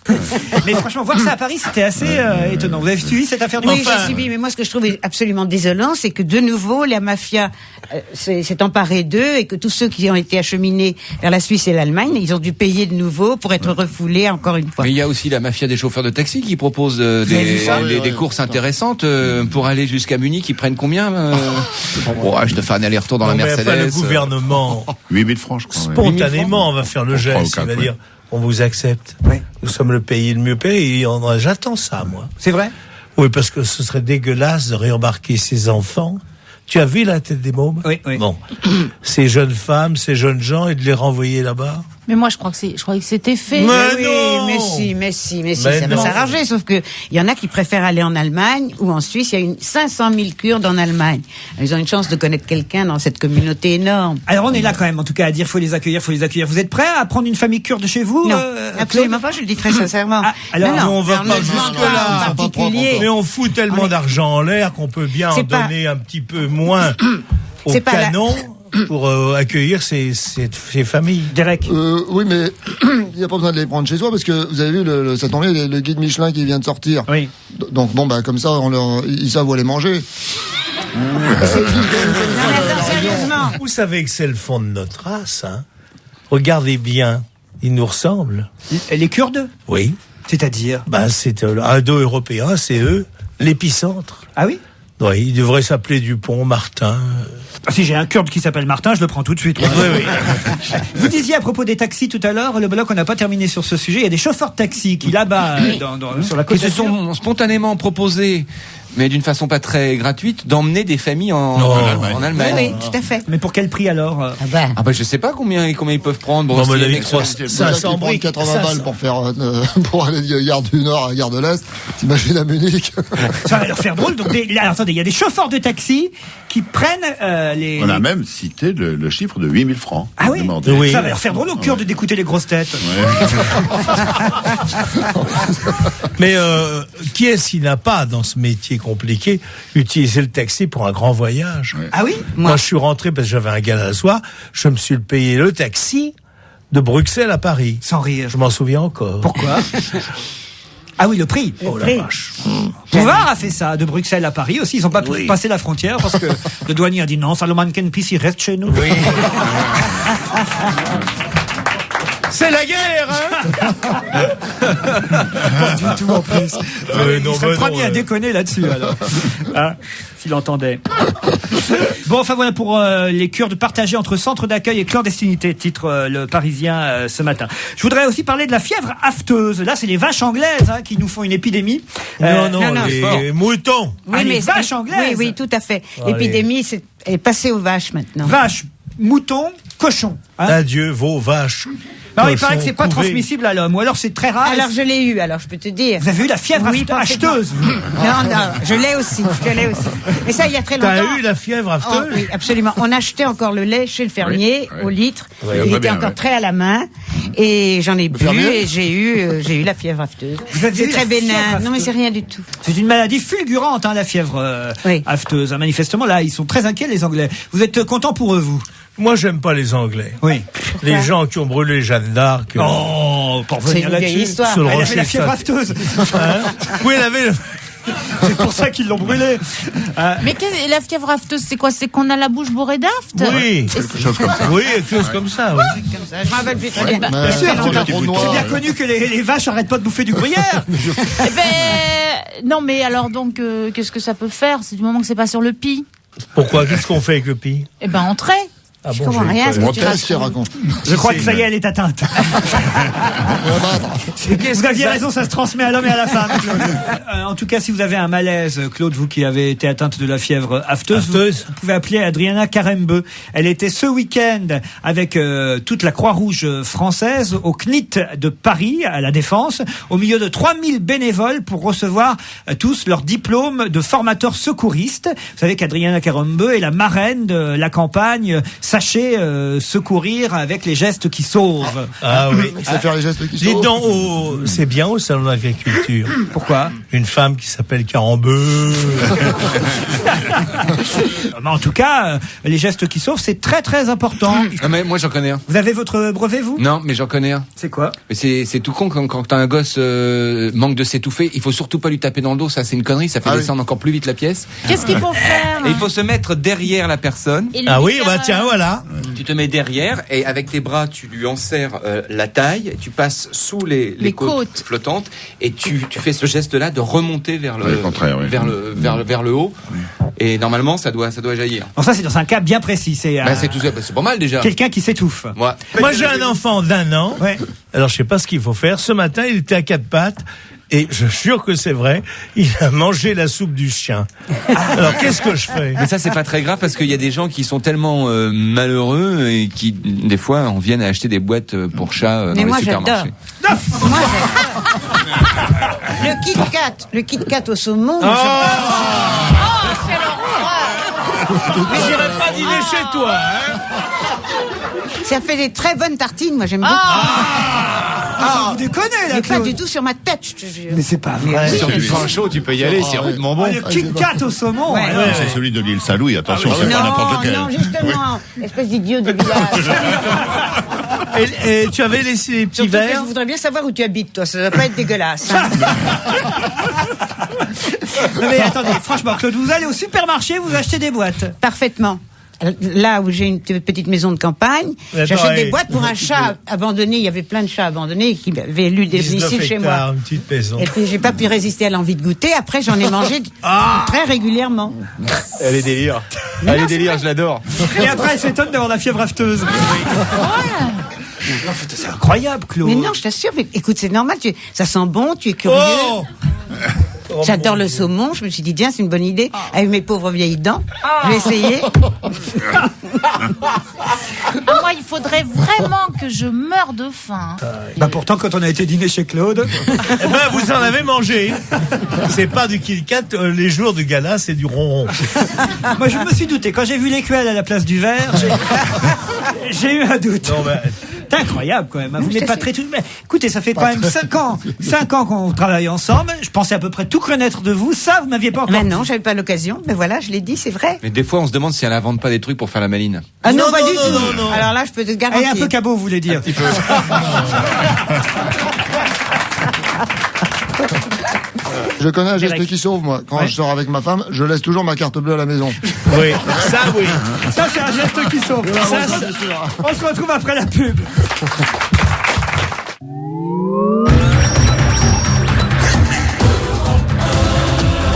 Mais franchement, voir ça à Paris, c'était assez étonnant. Vous avez suivi cette affaire du Oui, Enfin. j'ai subi, mais moi ce que je trouve absolument désolant, c'est que de nouveau la mafia s'est emparée d'eux et que tous ceux qui ont été acheminés vers la Suisse et l'Allemagne, ils ont dû payer de nouveau pour être refoulés encore une fois. Mais il y a aussi la mafia des chauffeurs de taxi qui propose avez vu ça? des courses intéressantes pour aller jusqu'à Munich. Ils prennent combien je te fais un aller-retour dans Non, la mais Mercedes. enfin, le gouvernement, 8000 francs, je crois. ouais. spontanément, va faire le Pour 3 ou geste. Il 4, va ouais. dire, on vous accepte. Ouais. Nous sommes le pays le mieux payé. Et j'attends ça, moi. C'est vrai? Oui, parce que ce serait dégueulasse de réembarquer ses enfants Tu as vu la tête des mômes? Oui, oui. Bon. Ces jeunes femmes, ces jeunes gens, et de les renvoyer là-bas. Mais moi, je crois que c'était fait. Mais Oui, non. mais si, Mais ça va non. s'arranger. Sauf que il y en a qui préfèrent aller en Allemagne ou en Suisse. Il y a 500 000 Kurdes en Allemagne. Ils ont une chance de connaître quelqu'un dans cette communauté énorme. Alors on est là quand même, en tout cas, à dire faut les accueillir. Vous êtes prêts à prendre une famille kurde chez vous? Non, Claude absolument pas. Je le dis très sincèrement. Ah, alors, non, on va un pas logement jusque-là. en particulier. Mais on fout tellement d'argent en l'air qu'on peut bien en C'est pas- donner un petit peu moins au C'est pas la- canon pour accueillir ces familles. Derek. Oui, mais il n'y a pas besoin de les prendre chez soi parce que vous avez vu ça tombe bien, le guide Michelin qui vient de sortir. Oui. Donc bon, comme ça, ils savent où aller manger. Non, mais attends, sérieusement. Vous savez que c'est le fond de notre race, hein. Regardez bien, ils nous ressemblent. Les Kurdes? Oui. C'est-à-dire? C'est indo-européen, c'est eux, l'épicentre. Ah oui? Oui, il devrait s'appeler Dupont, Martin. Ah, si j'ai un Kurde qui s'appelle Martin, je le prends tout de suite. moi. Oui. Vous disiez à propos des taxis tout à l'heure, le bloc, on n'a pas terminé sur ce sujet. Il y a des chauffeurs de taxi qui là-bas, sur la côte Qui se d'Azur, sont spontanément proposés, mais d'une façon pas très gratuite, d'emmener des familles en Oui, Allemagne. oui, tout à fait. Mais pour quel prix alors? Ah bah je sais pas combien ils peuvent prendre. Bon, Non, mais si la les vie mecs de sont- 500 briques. 80 balles pour faire pour aller de gare du Nord à gare de l'Est. T'imagines à Munich? Ça va leur faire drôle. Donc, là, attendez, il y a des chauffeurs de taxi qui prennent les. On a même cité le chiffre de 8000 francs. Ah oui, Demandé. Oui. ça va leur faire drôle aux Kurdes d'écouter les grosses têtes. Mais qui est-ce qui n'a pas, dans ce métier compliqué, utilisé le taxi pour un grand voyage? Ouais. Ah oui? Moi, je suis rentré parce que j'avais un gala à soir. Je me suis payé le taxi de Bruxelles à Paris. Sans rire. Je m'en souviens encore. Pourquoi? Ah oui, le prix. Oh la vache. Bouvard a fait ça, de Bruxelles à Paris aussi. Ils n'ont pas pu passer la frontière parce que le douanier a dit non, Salomon Kenpis, il reste chez nous. Oui. C'est la guerre, hein? Pas du tout en plus. Non, il serait le bah premier non, à déconner là-dessus, alors. Hein, s'il entendait. Bon, enfin voilà pour les Kurdes partagés entre centre d'accueil et clandestinité, titre le Parisien ce matin. Je voudrais aussi parler de la fièvre afteuse. Là, c'est les vaches anglaises qui nous font une épidémie. Non, non, les moutons. les vaches anglaises. Oui, tout à fait. Allez. L'épidémie est passée aux vaches maintenant. Vaches, moutons, cochons. Hein. Adieu, vos vaches. Alors, il paraît que c'est pas cochons, transmissible à l'homme, ou alors c'est très rare. Alors je l'ai eu, alors je peux te dire. Vous avez eu la fièvre Oui, parfaitement. acheteuse, vous. Non, je l'ai aussi. Mais ça, il y a très longtemps. T'as eu la fièvre Oh, afteuse? oui, absolument. On achetait encore le lait chez le fermier Oui, oui. au litre. Oui, Il très était bien, encore oui. très à la main. Et j'en ai bu fermier et j'ai eu la fièvre afteuse. Vous avez eu C'est très la fièvre bénin. Non, mais afteuse. c'est rien du tout. C'est une maladie fulgurante, la fièvre Oui. afteuse. Manifestement, là, ils sont très inquiets, les Anglais. Vous êtes contents pour eux, vous? Moi, j'aime pas les Anglais. Oui. Les gens qui ont brûlé Jeanne d'Arc. Oh, pour C'est revenir une vieille là-dessus. histoire. Sur le Elle rocher avait la de fièvre Sa- afteuse. Hein? Oui, elle avait. C'est pour ça qu'ils l'ont brûlée. Mais la fièvre afteuse, c'est quoi? C'est qu'on a la bouche bourrée d'aft? Oui. Quelque chose comme ça. Oui, quelque chose comme ça. Oui. Comme ça. Je me rappelle plus très bien. Mais sûr, on a trop de noix. C'est bien connu que les vaches arrêtent pas de bouffer du gruyère. Eh ben, non, mais alors donc, qu'est-ce que ça peut faire? C'est du moment que c'est pas sur le pis. Pourquoi? Qu'est-ce qu'on fait avec le pis? Eh ben, entrer. Ah Je comprends j'ai rien à ce pas- que tu Qu'est-ce qu'il racontes. raconte? Je crois que c'est ça y est, une- elle est atteinte. On va battre. Vous aviez raison, ça se transmet à l'homme et à la femme, Claude. En tout cas, si vous avez un malaise, Claude, vous qui avez été atteinte de la fièvre afteuse, vous pouvez appeler Adriana Carembeu. Elle était ce week-end avec toute la Croix-Rouge française au CNIT de Paris, à la Défense, au milieu de 3000 bénévoles pour recevoir tous leur diplôme de formateur secouriste. Vous savez qu'Adriana Carembeu est la marraine de la campagne Sachez secourir avec les gestes qui sauvent. Ah oui. Il sait faire les gestes qui Dites sont. donc, c'est bien au salon d'agriculture. Pourquoi? Une femme qui s'appelle Carambeu. Mais en tout cas, les gestes qui sauvent, c'est très très important. Ah, mais moi j'en connais un. Vous avez votre brevet, vous? Non, mais j'en connais un. C'est quoi? Mais c'est tout con quand un gosse manque de s'étouffer, il faut surtout pas lui taper dans le dos, ça c'est une connerie, ça fait Ah oui. descendre encore plus vite la pièce. Qu'est-ce qu'il faut faire? Et il faut se mettre derrière la personne. Et lui Ah oui, faire, bah tiens, voilà. Tu te mets derrière et avec tes bras tu lui enserres la taille, tu passes sous les côtes flottantes et tu fais ce geste-là de remonter vers le, Ouais, le contraire, oui. vers le haut. Et normalement ça doit jaillir. Alors ça, c'est dans un cas bien précis. C'est C'est tout ça, c'est pas mal déjà. quelqu'un qui s'étouffe. Moi, Moi, j'ai un enfant d'1 an. Ouais. Alors, je sais pas ce qu'il faut faire. Ce matin, il était à quatre pattes Et je jure que c'est vrai, il a mangé la soupe du chien. Alors qu'est-ce que je fais? Mais ça, c'est pas très grave parce qu'il y a des gens qui sont tellement malheureux et qui, des fois, en viennent à acheter des boîtes pour chats dans les supermarchés. Moi, le Kit Kat au saumon. Quelle horreur! Mais j'irai pas dîner chez toi, hein. Ça fait des très bonnes tartines, moi j'aime beaucoup. Vous déconnez, là, Mais pas Claude. du tout sur ma tête, je te jure. Mais c'est pas vrai. Sur du pain chaud, tu peux y aller, c'est rudement bon. Le Kit Kat au saumon. Ouais. alors. C'est celui de l'île Saint-Louis, attention, c'est pas n'importe lequel. Non, justement, espèce d'idiot de village. Et tu avais laissé les petits Surtout que verres. je voudrais bien savoir où tu habites, toi. Ça doit pas être dégueulasse. Hein. Non, mais attendez, franchement, Claude, vous allez au supermarché, vous achetez des boîtes. Parfaitement. Là où j'ai une petite maison de campagne, Attends, j'achète des hey. boîtes pour un chat abandonné. Il y avait plein de chats abandonnés qui avaient lu des 19 missiles chez moi. hectares, une petite maison. Et puis j'ai pas pu résister à l'envie de goûter. Après j'en ai mangé très régulièrement. Elle est délire. Elle est délire, je l'adore. Et après, elle s'étonne d'avoir la fièvre afteuse. C'est incroyable, Claude. Mais non, je t'assure. Mais écoute, c'est normal. Ça sent bon. Tu es curieux. Oh J'adore le saumon. Je me suis dit tiens, c'est une bonne idée. Avec mes pauvres vieilles dents, je vais essayer. Moi, il faudrait vraiment que je meure de faim. Bah pourtant, quand on a été dîner chez Claude, Eh ben, vous en avez mangé. C'est pas du Kit Kat, les jours du gala, c'est du ronron. moi je me suis douté. Quand j'ai vu l'écuelle à la place du verre, j'ai eu un doute. Non, mais, C'est incroyable quand même. Vous je n'êtes pas sais. très tout. Mais, écoutez, ça fait quand même 5 ans. 5 ans qu'on travaille ensemble. Je pensais à peu près tout connaître de vous. Ça, vous m'aviez pas encore. Mais non, j'avais pas l'occasion. Mais voilà, je l'ai dit, c'est vrai. Mais des fois, on se demande si elle invente pas des trucs pour faire la maline. Ah non, Non, pas non, du non, tout. non, non. Alors là, je peux te Elle garantir. est un peu cabot, vous voulez dire. Je connais un geste qui sauve, moi. Quand je sors avec ma femme, je laisse toujours ma carte bleue à la maison. oui, ça oui. Ça, c'est un geste qui sauve. On se retrouve après la pub.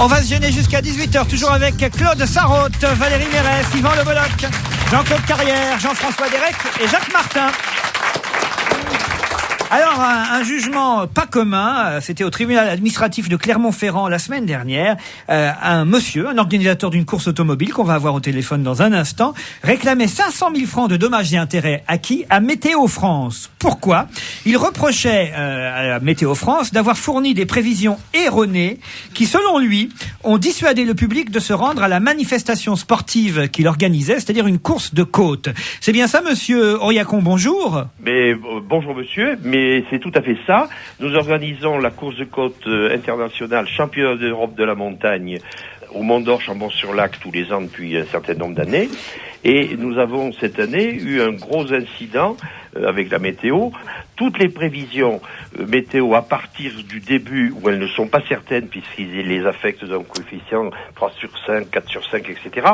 On va se gêner jusqu'à 18h, toujours avec Claude Sarraute, Valérie Mérès, Yvan Le Bolloc, Jean-Claude Carrière, Jean-François Derek et Jacques Martin. Alors, un jugement pas commun, c'était au tribunal administratif de Clermont-Ferrand la semaine dernière. Un monsieur, un organisateur d'une course automobile qu'on va avoir au téléphone dans un instant, réclamait 500 000 francs de dommages et intérêts acquis à Météo France. Pourquoi ? Il reprochait à Météo France d'avoir fourni des prévisions erronées qui, selon lui, ont dissuadé le public de se rendre à la manifestation sportive qu'il organisait, c'est-à-dire une course de côte. C'est bien ça, monsieur Auriacon, bonjour. Mais bonjour monsieur, mais c'est tout à fait ça. Nous organisons la course de côte internationale championnat d'Europe de la montagne au Mont d'Or, Chambon-sur-Lac tous les ans depuis un certain nombre d'années. Et nous avons cette année eu un gros incident avec la météo. Toutes les prévisions météo à partir du début, où elles ne sont pas certaines puisqu'ils les affectent d'un coefficient 3 sur 5, 4 sur 5, etc.,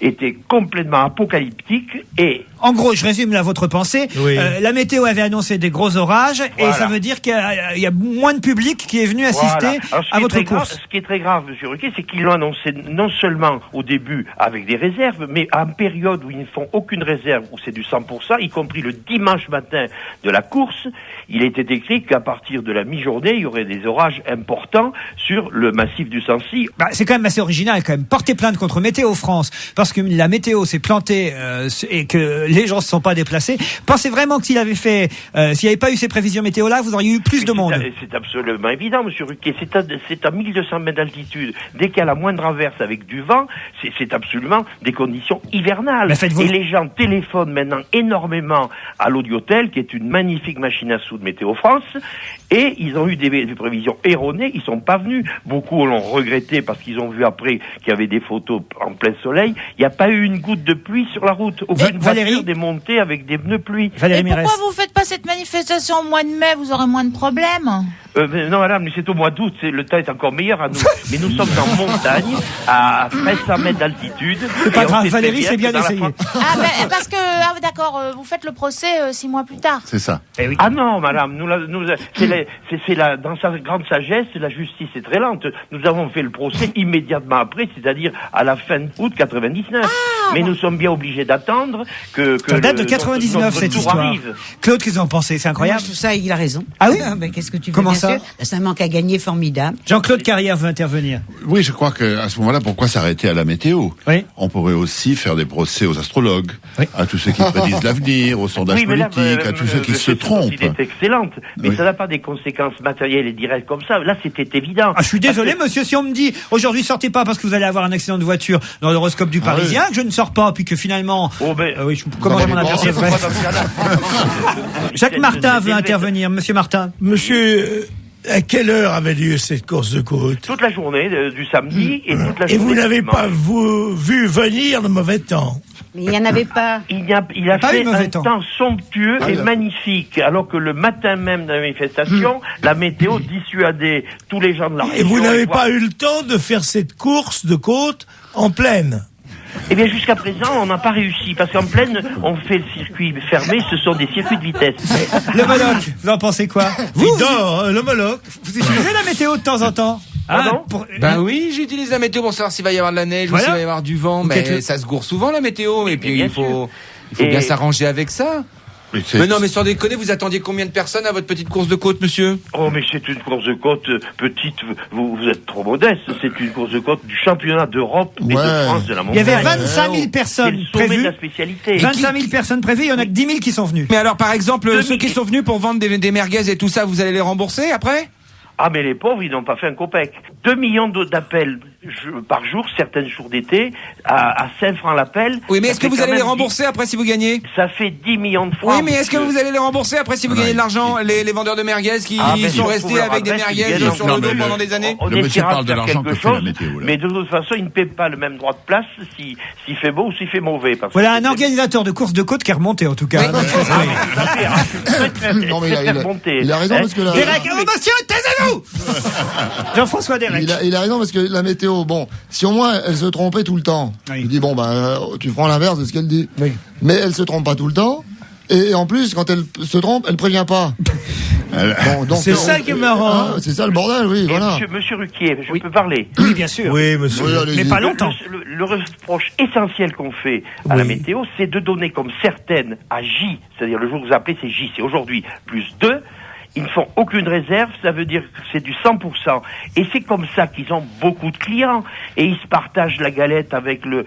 étaient complètement apocalyptiques. Et en gros, je résume là votre pensée. Oui. La météo avait annoncé des gros orages et ça veut dire qu'il y a moins de public qui est venu assister à votre course. Ce qui est très grave, monsieur Ruquier, c'est qu'ils l'ont annoncé non seulement au début avec des réserves, mais à une période où ils ne font aucune réserve, où c'est du 100%, y compris le dimanche matin de la course, il était écrit qu'à partir de la mi-journée, il y aurait des orages importants sur le massif du Sancy. Bah, c'est quand même assez original, quand même. Porter plainte contre Météo France parce que la météo s'est plantée et que les gens se sont pas déplacés. Pensez vraiment que s'il avait fait, s'il n'y avait pas eu ces prévisions météo là, vous auriez eu plus de monde. C'est absolument évident, monsieur Ruquier. C'est à 1200 mètres d'altitude. Dès qu'il y a la moindre averse avec du vent, c'est absolument des conditions hivernales. Et les gens téléphonent maintenant énormément à l'Audiotel, qui est une magnifique machine à sous de Météo France, et ils ont eu des prévisions erronées, ils sont pas venus. Beaucoup l'ont regretté parce qu'ils ont vu après qu'il y avait des photos en plein soleil. Il n'y a pas eu une goutte de pluie sur la route. Aucune voiture démontée avec des pneus pluie. Et pourquoi vous faites pas cette manifestation au mois de mai? Vous aurez moins de problèmes. Non madame, mais c'est au mois d'août, le temps est encore meilleur à nous. Mais nous sommes en montagne, à 1300 mètres d'altitude. C'est pas grave, Valérie, c'est bien essayé. Parce que, d'accord, vous faites le procès 6 mois plus tard. C'est ça. Oui. Ah non, madame, dans sa grande sagesse, la justice est très lente. Nous avons fait le procès immédiatement après, c'est-à-dire à la fin août 99. Mais nous sommes bien obligés d'attendre que Ça date de 99 cette tour histoire. arrive. Claude, qu'est-ce que vous en pensez? C'est Moi, incroyable. je trouve ça, il a raison. Ah oui Ben, qu'est-ce que tu veux, Comment bien ça sûr. C'est un manque à gagner formidable. Jean-Claude Carrière veut intervenir. Oui, je crois qu'à ce moment-là, pourquoi s'arrêter à la météo? Oui. On pourrait aussi faire des procès aux astrologues, Oui. à tous ceux qui prédisent l'avenir, aux sondages mais là, politiques, à tous ceux qui se cette trompent. idée est excellente, mais Oui. ça n'a pas des conséquences matérielles et directes comme ça. Là, c'était évident. Ah, je suis désolé, Parce que- monsieur, si on me dit aujourd'hui sortez pas parce que vous allez avoir un accident de voiture dans l'horoscope du Parisien, que je ne sors pas, puis que finalement. Oh, ben, oui, comment Vous mon avez aperçu est vrai. Jacques Martin veut intervenir. Monsieur Martin. Monsieur, à quelle heure avait lieu cette course de côte? Toute la journée du samedi et toute la Et journée vous du n'avez dimanche. pas vu venir le mauvais temps? Mais il n'y en avait pas. Il a Pas eu fait de mauvais un temps. temps somptueux Ah, et il a- magnifique, alors que le matin même de la manifestation, la météo dissuadait tous les gens de la région. Et vous n'avez voir- pas eu le temps de faire cette course de côte en pleine? Eh bien, jusqu'à présent, on n'a pas réussi, parce qu'en pleine, on fait le circuit fermé, ce sont des circuits de vitesse. Le Moloch, vous en pensez quoi? Il dort, le Moloch. Vous utilisez la météo de temps en temps? Pardon Ben oui, j'utilise la météo pour savoir s'il va y avoir de la neige Voilà. ou s'il va y avoir du vent, Ok, mais Claude. ça se gourre souvent la météo, et puis bien il faut Et- bien s'arranger avec ça. Mais non, mais sans déconner, vous attendiez combien de personnes à votre petite course de côte, monsieur? Oh, mais c'est une course de côte petite, vous êtes trop modeste, c'est une course de côte du championnat d'Europe et de Ouais. France de la Il y montagne. avait 25 000 C'est personnes le sommet de prévues. la spécialité. 25 000 personnes prévues, il y en a que 10 000 qui sont venus. Mais alors, par exemple, 2000. ceux qui sont venus pour vendre des merguez et tout ça, vous allez les rembourser après? Ah, mais les pauvres, ils n'ont pas fait un copec. 2 millions d'appels par jour, certains jours d'été, à 5 francs l'appel. Oui, mais Ça est-ce que fait vous quand allez les même rembourser après si vous gagnez? 10 ça fait 10 millions de francs. Oui, mais est-ce que vous allez les rembourser après si vous gagnez de l'argent, les vendeurs de merguez qui Ah, ben, sont ils restés trouvent avec des leur adresse, merguez ils viennent sur non, le dos mais pendant le- des années? On Le monsieur essaiera parle de faire l'argent quelque que fait la chose, météo, là. mais de toute façon, il ne paie pas le même droit de place s'il fait beau ou s'il fait mauvais. Parce Voilà que un organisateur de course de côte qui est remonté en tout cas. tout à fait, hein, je suis très Non, mais il a raison parce que Derek, oh, monsieur, taisez-vous Jean-François Derek. il a raison parce que la météo, bon, si au moins elle se trompait tout le temps, Oui. je dis bon tu prends l'inverse de ce qu'elle dit. Oui. Mais elle se trompe pas tout le temps. Et en plus, quand elle se trompe, elle prévient pas. Bon, donc, C'est ça qui est marrant. C'est ça le bordel, oui, Et voilà. monsieur Ruquier, je peux parler. Oui, bien sûr. Oui, monsieur. Oui, allez-y. Mais pas longtemps. Le reproche essentiel qu'on fait à la Oui. météo, c'est de donner comme certaines à J, c'est-à-dire le jour où vous appelez, c'est J, c'est aujourd'hui, plus 2. Ils ne font aucune réserve, ça veut dire que c'est du 100%. Et c'est comme ça qu'ils ont beaucoup de clients. Et ils se partagent la galette avec le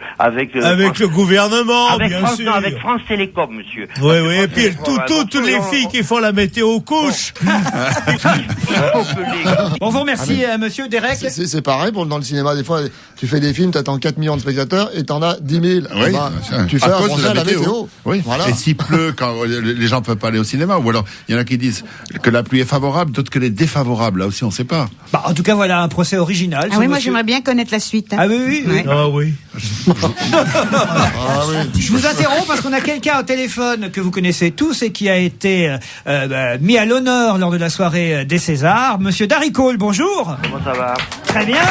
gouvernement, avec bien France, sûr. non, avec France Télécom, monsieur. Oui, oui, et puis Attention, toutes les filles qui font la météo couchent. Il faut que les- On vous remercie, monsieur Derek. C'est pareil dans le cinéma, des fois, tu fais des films, t'attends 4 millions de spectateurs et t'en as 10 000. Oui, Bah, ça. tu fais à un cause procès à la météo. Oui. Voilà. Et s'il pleut, quand les gens ne peuvent pas aller au cinéma, ou alors il y en a qui disent que la pluie est favorable, d'autres que les défavorables. Là aussi, on ne sait pas. Bah, en tout cas, voilà un procès original. Ah ce oui, moi monsieur. j'aimerais bien connaître la suite. hein. Ah oui, oui, oui. Ouais. Ah oui. Ah oui. Je vous interromps parce qu'on a quelqu'un au téléphone que vous connaissez tous et qui a été mis à l'honneur lors de la soirée des Césars. Monsieur Darry Cole, bonjour. Comment ça va? Très bien.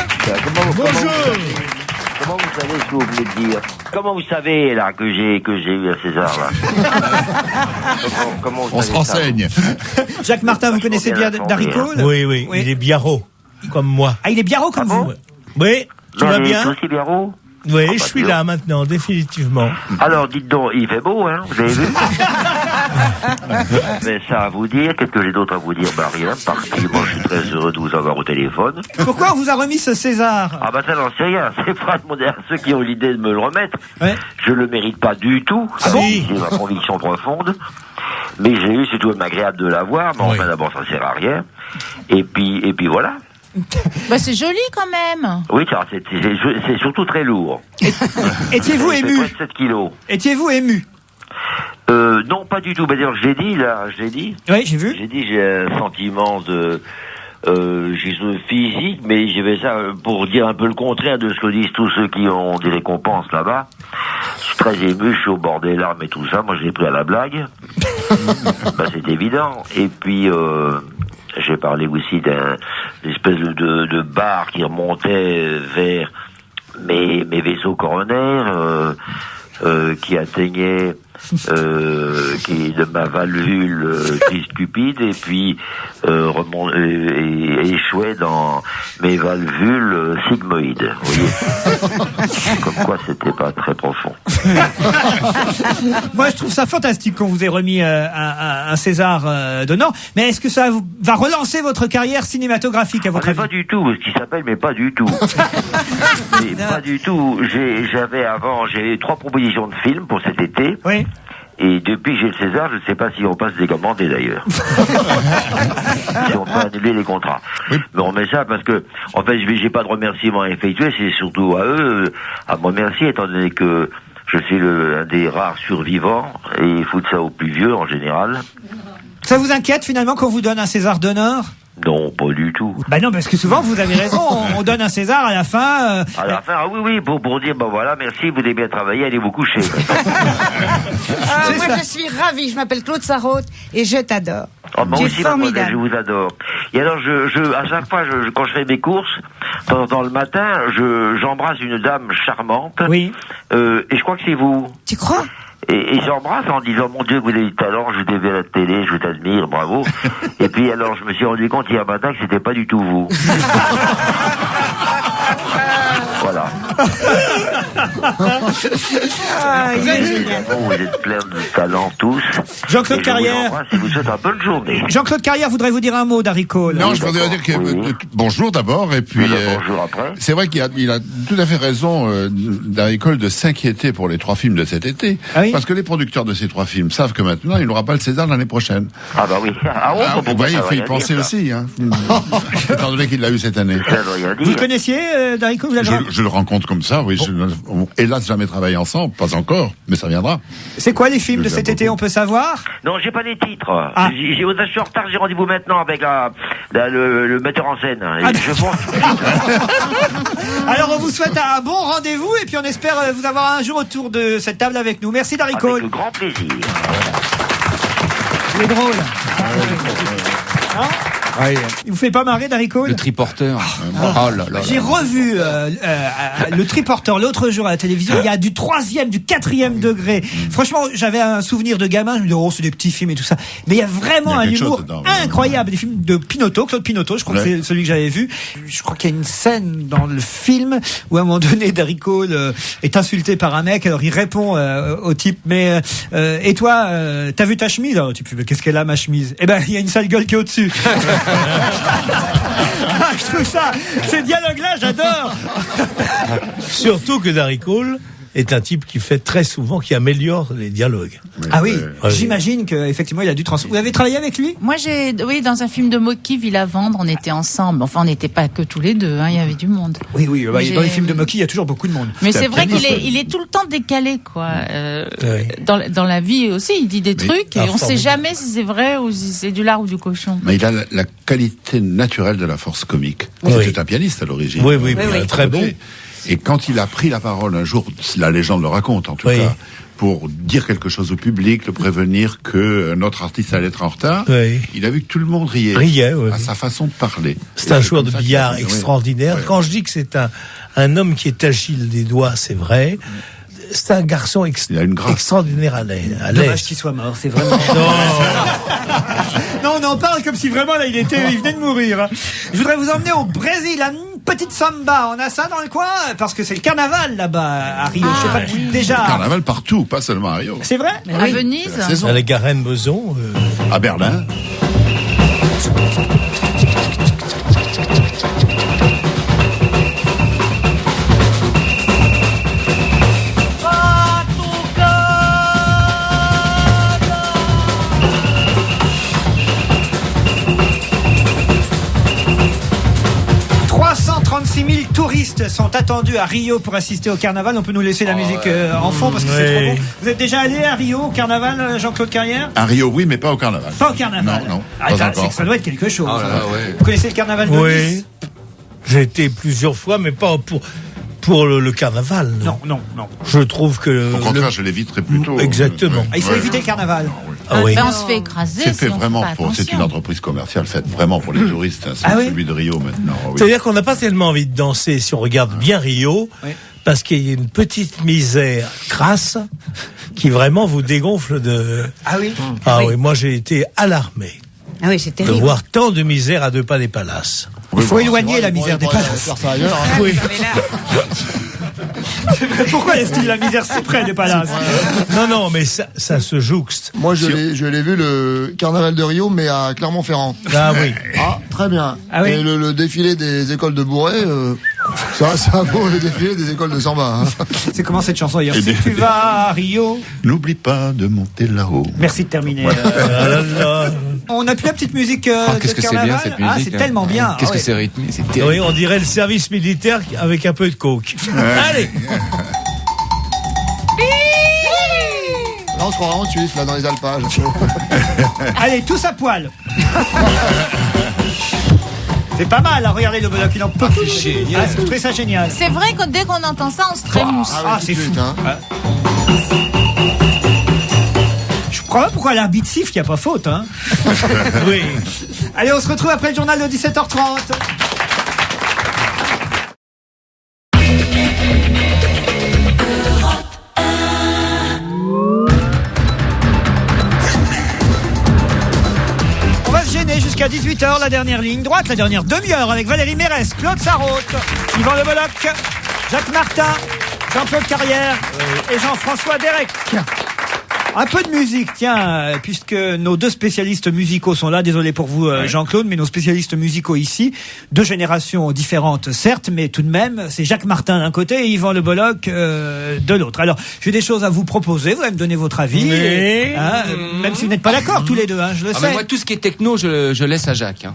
Comment vous savez ce que vous venez de dire? Comment vous savez, là, que j'ai eu à César, là? comment vous On se savez ça, renseigne. Jacques Martin, vous connaissez bien bien Darry informé, Cole? Oui, oui, il est biarro, comme moi. Ah, il est biarro comme vous. Oui, tu vas bien? aussi Biarro? Oui, Ah, je bah, suis dis là maintenant, définitivement. Alors, dites donc, il fait beau, hein, vous avez vu? Mais ça à vous dire, qu'est-ce que j'ai d'autre à vous dire? Bah rien, parce que moi je suis très heureux de vous avoir au téléphone. Pourquoi on vous a remis ce César? Ah bah ça j'en sais rien, c'est pas demander à ceux qui ont l'idée de me le remettre. Ouais. Je le mérite pas du tout, Ah bon c'est ma conviction profonde. Mais j'ai eu, c'est tout de même agréable de l'avoir, mais enfin d'abord ça sert à rien. Et puis voilà. Bah, c'est joli quand même. Oui, car c'est surtout très lourd. Étiez-vous Ça fait ému? presque 7 kilos. Étiez-vous ému? Non, pas du tout. Bah, d'ailleurs, je l'ai dit, là, je l'ai dit. Oui, j'ai vu. J'ai dit, j'ai un sentiment de physique, mais j'ai fait ça pour dire un peu le contraire de ce que disent tous ceux qui ont des récompenses là-bas. Je suis très ému, je suis au bord des larmes et tout ça. Moi, je l'ai pris à la blague. Bah, c'est évident. Et puis, j'ai parlé aussi d'une espèce de bar qui remontait vers mes vaisseaux coronaires, qui atteignait qui est de ma valvule tricuspide, et puis et échouait dans mes valvules sigmoïdes. Vous voyez. Comme quoi, c'était pas très profond. Moi, je trouve ça fantastique qu'on vous ait remis un César d'honneur. Mais est-ce que ça va relancer votre carrière cinématographique à votre avis? Pas du tout, ce qui s'appelle, mais pas du tout. Pas du tout. J'ai 3 propositions de films pour cet été. Oui. Et depuis que j'ai le César, je ne sais pas si on passe des commandes d'ailleurs. Si on peut annuler les contrats. Oui. Mais on met ça parce que, en fait, j'ai pas de remerciements à effectuer, c'est surtout à eux à me remercier, étant donné que je suis un des rares survivants, et ils foutent ça aux plus vieux en général. Ça vous inquiète finalement qu'on vous donne un César d'honneur? Non, pas du tout. Bah non, parce que souvent, vous avez raison, on donne un César à la fin. À la fin, oui, pour dire, voilà, merci, vous avez bien travaillé, allez vous coucher. Moi, je suis ravie, je m'appelle Claude Sarraute et je t'adore. Oh, moi tu es aussi, formidable. Je vous adore. Et alors, à chaque fois, quand je fais mes courses, dans le matin, j'embrasse une dame charmante. Oui. Et je crois que c'est vous. Tu crois? Et j'embrasse en disant, mon Dieu, vous avez du talent, je t'ai vu à la télé, je t'admire, bravo. Et puis alors, je me suis rendu compte hier matin que c'était pas du tout vous. Voilà. Il est génial. Bon, vous êtes plein de talent tous. Jean-Claude Carrière. Je vous souhaite une bonne journée. Jean-Claude Carrière voudrait vous dire un mot d'Harry Cole. Non, je voudrais dire que bonjour d'abord, et puis bonjour après. c'est vrai qu'il a tout à fait raison, Harry Cole, de s'inquiéter pour les 3 films de cet été, parce que les producteurs de ces 3 films savent que maintenant il n'aura pas le César l'année prochaine. Ah bah oui. Vous voyez, il faut y penser aussi, hein. Étant donné qu'il l'a eu cette année. Vous le connaissiez, Harry Cole? Je le rencontre comme ça, oui. Hélas, jamais travaillé ensemble, pas encore, mais ça viendra. C'est quoi les films de cet été, on peut savoir? Non, j'ai pas les titres. Je suis en retard, j'ai rendez-vous maintenant avec le metteur en scène. Alors on vous souhaite un bon rendez-vous et puis on espère vous avoir un jour autour de cette table avec nous. Merci Harry Cole. Avec grand plaisir. C'est drôle. Hein? Il vous fait pas marrer, Harry Cole? Le triporteur. Oh là là. J'ai revu le triporteur l'autre jour à la télévision. Il y a du 3e, du 4e degré. Franchement, j'avais un souvenir de gamin. Je me disais, c'est des petits films et tout ça. Mais il y a vraiment un humour incroyable. Des films de Pinotto, Claude Pinotto. Je crois que c'est celui que j'avais vu. Je crois qu'il y a une scène dans le film où à un moment donné, Harry Cole est insulté par un mec. Alors il répond au type, mais et toi, t'as vu ta chemise? Alors, le type, mais qu'est-ce qu'elle a, ma chemise? Eh ben, il y a une sale gueule qui est au-dessus. Je trouve ça, ces dialogues-là, j'adore. Surtout que Harry Cole est un type qui fait très souvent, qui améliore les dialogues. Ah oui, j'imagine qu'effectivement il a dû Vous avez travaillé avec lui? Moi, dans un film de Mocky, Villa Vendre, on était ensemble. Enfin, on n'était pas que tous les deux, il y avait du monde. Oui, dans les films de Mocky, il y a toujours beaucoup de monde. Mais c'est vrai qu'il est tout le temps décalé, quoi. Dans la vie aussi, il dit des trucs et on ne sait jamais si c'est vrai ou si c'est du lard ou du cochon. Mais il a la qualité naturelle de la force comique. C'est un pianiste à l'origine. Oui, très bon. Et quand il a pris la parole un jour, la légende le raconte en tout cas, pour dire quelque chose au public, le prévenir que notre artiste allait être en retard, il a vu que tout le monde riait à sa façon de parler. C'est un joueur de billard extraordinaire. Quand je dis que c'est un homme qui est agile des doigts, c'est vrai. C'est un garçon extraordinaire à l'aise. Dommage qu'il soit mort, c'est vraiment... Non, on en parle comme si vraiment là il venait de mourir. Je voudrais vous emmener au Brésil, à une petite samba. On a ça dans le coin parce que c'est le carnaval là-bas à Rio. Je sais pas déjà. Le carnaval partout, pas seulement à Rio. C'est vrai? À Venise. À la Garenne-Beson. À Berlin. touristes sont attendus à Rio pour assister au carnaval. On peut nous laisser la musique en fond parce que c'est trop bon. Vous êtes déjà allé à Rio au carnaval, Jean-Claude Carrière? À Rio, oui, mais pas au carnaval. Pas au carnaval? Non, pas encore. Ça doit être quelque chose. Vous connaissez le carnaval de Nice? J'ai été plusieurs fois, mais pas pour le carnaval. Non. Je trouve que... Au contraire, je l'éviterai plutôt. Exactement. Il faut éviter le carnaval. On se fait écraser. C'est fait vraiment c'est une entreprise commerciale faite vraiment pour les touristes. C'est celui de Rio maintenant. C'est-à-dire qu'on n'a pas tellement envie de danser si on regarde bien Rio, parce qu'il y a une petite misère crasse qui vraiment vous dégonfle de... Ah oui? Ah oui, moi j'ai été alarmé Ah oui, c'est de terrible. voir tant de misère à 2 pas des palaces. Il faut éloigner la misère des palaces. Faire ça ailleurs, hein. Oui. Pourquoi laisse-t-il la misère si près des palaces? Non, mais ça se jouxte. Moi, je l'ai vu le carnaval de Rio, mais à Clermont-Ferrand. Ah oui. Ah, très bien. Ah oui. Et le défilé des écoles de Bourret, ça vaut le défilé des écoles de samba. Hein. C'est comment cette chanson hier? Si tu vas à Rio, n'oublie pas de monter là-haut. merci de terminer. On a plus la petite musique qu'est-ce de que c'est carnaval. bien cette musique. Ah, c'est tellement bien. Qu'est-ce Ah que ouais. c'est rythmé, c'est terrible. Oui, on dirait le service militaire avec un peu de coke. Allez. Là, on se croirait en Suisse, là, dans les alpages. Allez, tous à poil. C'est pas mal, hein, regardez le bloc, il en peut plus. génial. Ah, je trouve ça génial. C'est vrai que dès qu'on entend ça, on se trémousse. Ah, c'est fou. Je crois pas pourquoi l'arbitre siffle, il n'y a pas faute. Hein. Oui. Allez, on se retrouve après le journal de 17h30. On va se gêner jusqu'à 18h, la dernière ligne droite, la dernière demi-heure avec Valérie Mérès, Claude Sarraute, Yvan Le Bolloc, Jacques Martin, Jean-Claude Carrière et Jean-François Derek. Un peu de musique, tiens, puisque nos 2 spécialistes musicaux sont là. Désolé pour vous, Jean-Claude, mais nos spécialistes musicaux ici, 2 générations différentes, certes, mais tout de même, c'est Jacques Martin d'un côté et Yvan Le Bolloc de l'autre. Alors, j'ai des choses à vous proposer. Vous allez me donner votre avis, Mais... hein, même si vous n'êtes pas d'accord tous les deux, hein, je le Ah, sais. mais moi, tout ce qui est techno, je laisse à Jacques. Hein.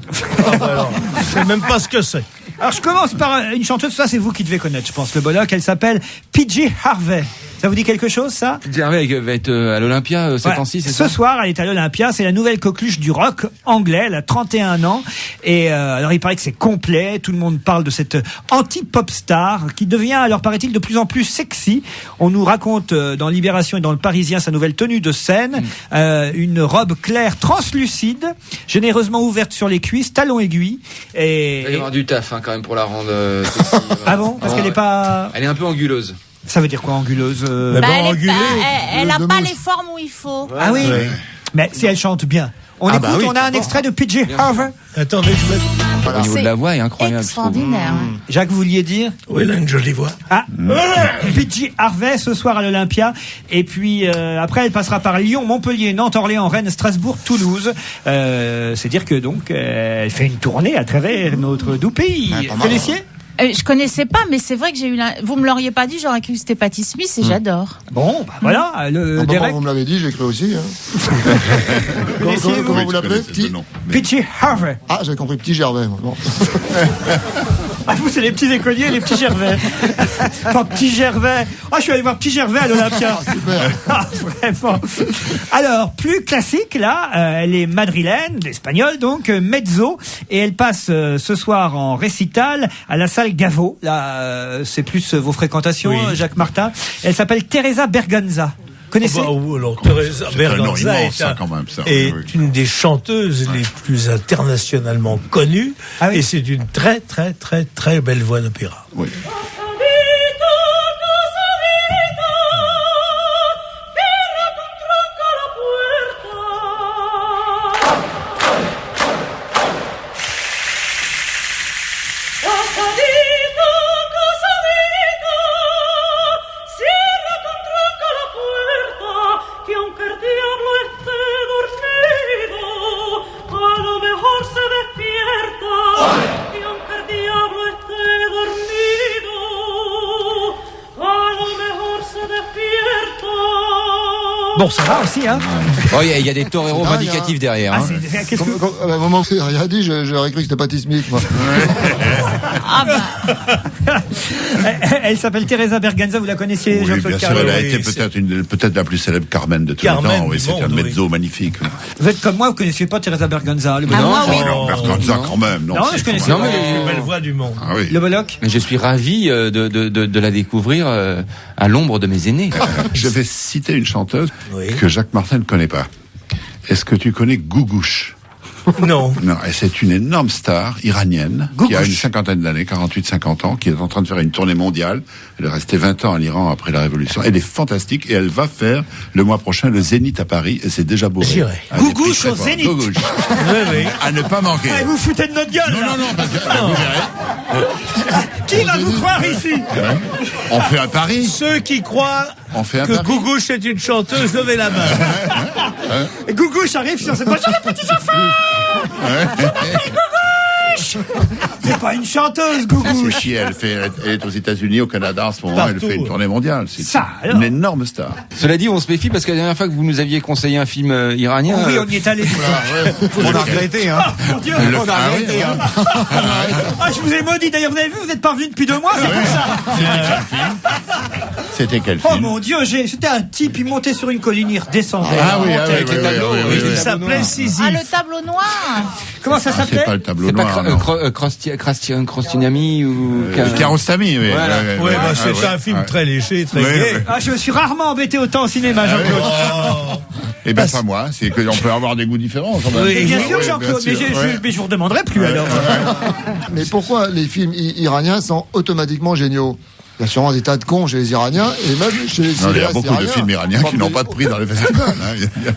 Alors, je sais même pas ce que c'est. Alors, je commence par une chanteuse, ça c'est vous qui devez connaître, je pense, Le Bolloc. Elle s'appelle PJ Harvey. Ça vous dit quelque chose, ça? Gervais va être à l'Olympia cette Ouais. temps-ci, c'est ça? Ce soir, elle est à l'Olympia. C'est la nouvelle coqueluche du rock anglais. Elle a 31 ans. Et alors, il paraît que c'est complet. Tout le monde parle de cette anti-pop star qui devient, alors paraît-il, de plus en plus sexy. On nous raconte dans Libération et dans Le Parisien sa nouvelle tenue de scène. Une robe claire translucide, généreusement ouverte sur les cuisses, talons aiguilles. Il va y avoir du taf quand même pour la rendre sexy. Ah bon? Parce qu'elle est pas... Elle est un peu anguleuse. Ça veut dire quoi, anguleuse? Elle a pas les formes où il faut. Ah oui. Mais si elle chante bien. On écoute, on a un extrait de PJ Harvey. Attendez, je vais... Au niveau de la voix, est incroyable. Extraordinaire. Jacques, vous vouliez dire? Oui, elle a une jolie voix. Ah, PJ Harvey ce soir à l'Olympia. Et puis après, elle passera par Lyon, Montpellier, Nantes, Orléans, Rennes, Strasbourg, Toulouse. C'est dire que donc elle fait une tournée à travers notre doux pays. Vous connaissiez? Je connaissais pas, mais c'est vrai que j'ai eu vous me l'auriez pas dit, j'aurais cru que c'était Patti Smith et j'adore. Bon, bah voilà, le Derek. Vous me l'avez dit, j'ai cru aussi. Hein. Comment vous l'appelez? PJ Harvey. Ah, j'ai compris, Petit Gervais. Moi. Bon. Ah, vous, c'est les petits écoliers et les petits Gervais. Enfin, Petit Gervais. Ah, je suis allé voir Petit Gervais à l'Olympia. Ah, vraiment. Alors, plus classique, là, elle est madrilène, d'espagnol, donc, mezzo, et elle passe ce soir en récital à la salle Gaveau. Là, c'est plus vos fréquentations, Oui. Jacques Martin. Elle s'appelle Teresa Berganza. Connaissez? Alors, Teresa Berganza est une des chanteuses les plus internationalement connues. Ah oui. Et c'est une très, très, très, très belle voix d'opéra. Oui. Bon, ça va aussi, hein. Oh, il y a des toreros vindicatifs derrière. Ah, Hein. qu'est-ce que... Au moment où vous n'avez rien dit, j'aurais cru que c'était Patti Smith. Moi. Ah bah. Elle s'appelle Teresa Berganza, vous la connaissiez, Oui, Jean-Claude bien sûr, Carrière? elle a été peut-être la plus célèbre Carmen de tous les Carmen temps. Oui, du c'est un monde, mezzo magnifique. Vous êtes comme moi, vous connaissiez pas Teresa Berganza, le Ah, Bolloc? moi, oui. Non, Berganza quand même. Non, c'est je connaissais quand pas. même- La plus belle voix du monde. Ah oui. Le Bolloc? Mais je suis ravi de la découvrir à l'ombre de mes aînés. Je vais citer une chanteuse Oui. que Jacques Martin ne connaît pas. Est-ce que tu connais Gougouche? Non. Non, et c'est une énorme star iranienne qui a une cinquantaine d'années, 48-50 ans, qui est en train de faire une tournée mondiale. Elle est restée 20 ans à l'Iran après la Révolution. Elle est fantastique et elle va faire le mois prochain le Zénith à Paris et c'est déjà bourré. J'irai. Gougouche au Zénith. Gougouche. Oui. À ne pas manquer. Ah, vous foutez de notre gueule. Non, parce que, vous verrez. Qui va vous croire ici? On fait un pari. Ceux qui croient que pari. Gougouche est une chanteuse, levez la main. Gougouche arrive sur cette... Bonjour les petits enfants. Je m'appelle Gougouche. C'est pas une chanteuse, Gougouche. Si, elle est aux États-Unis, au Canada en ce moment. Elle fait une tournée mondiale. C'est ça, une énorme star. Cela dit, on se méfie parce que la dernière fois que vous nous aviez conseillé un film iranien. Oui, on y est allé. On a regretté, hein. Mon Dieu, On a arrêté, hein. Ah, je vous ai maudit. D'ailleurs, vous avez vu, vous n'êtes pas revenu depuis 2 mois, c'est pour ça. C'était quel Oh film? mon Dieu, c'était un type, il montait sur une colline, il redescendait. Ah oui, avec les tableaux. Il s'appelait Sisyphe. Ah, le tableau noir. Comment ça C'est s'appelait? pas le tableau C'est noir. pas Krastinami ou Kiarostami, oui. Voilà. Ouais, c'est un film très léger, très gai. Ah, je me suis rarement embêté autant au cinéma, Jean-Claude. Eh ben, pas moi. C'est qu'on peut avoir des goûts différents. Quand même. Mais bien sûr, Oui, Jean-Claude, bien sûr, mais je vous redemanderai plus alors. Mais pourquoi les films iraniens sont automatiquement géniaux? Il y a sûrement des tas de cons chez les Iraniens, et même chez les Non, il y a cinéastes beaucoup de films iraniens qui n'ont pas de prix dans les festivals.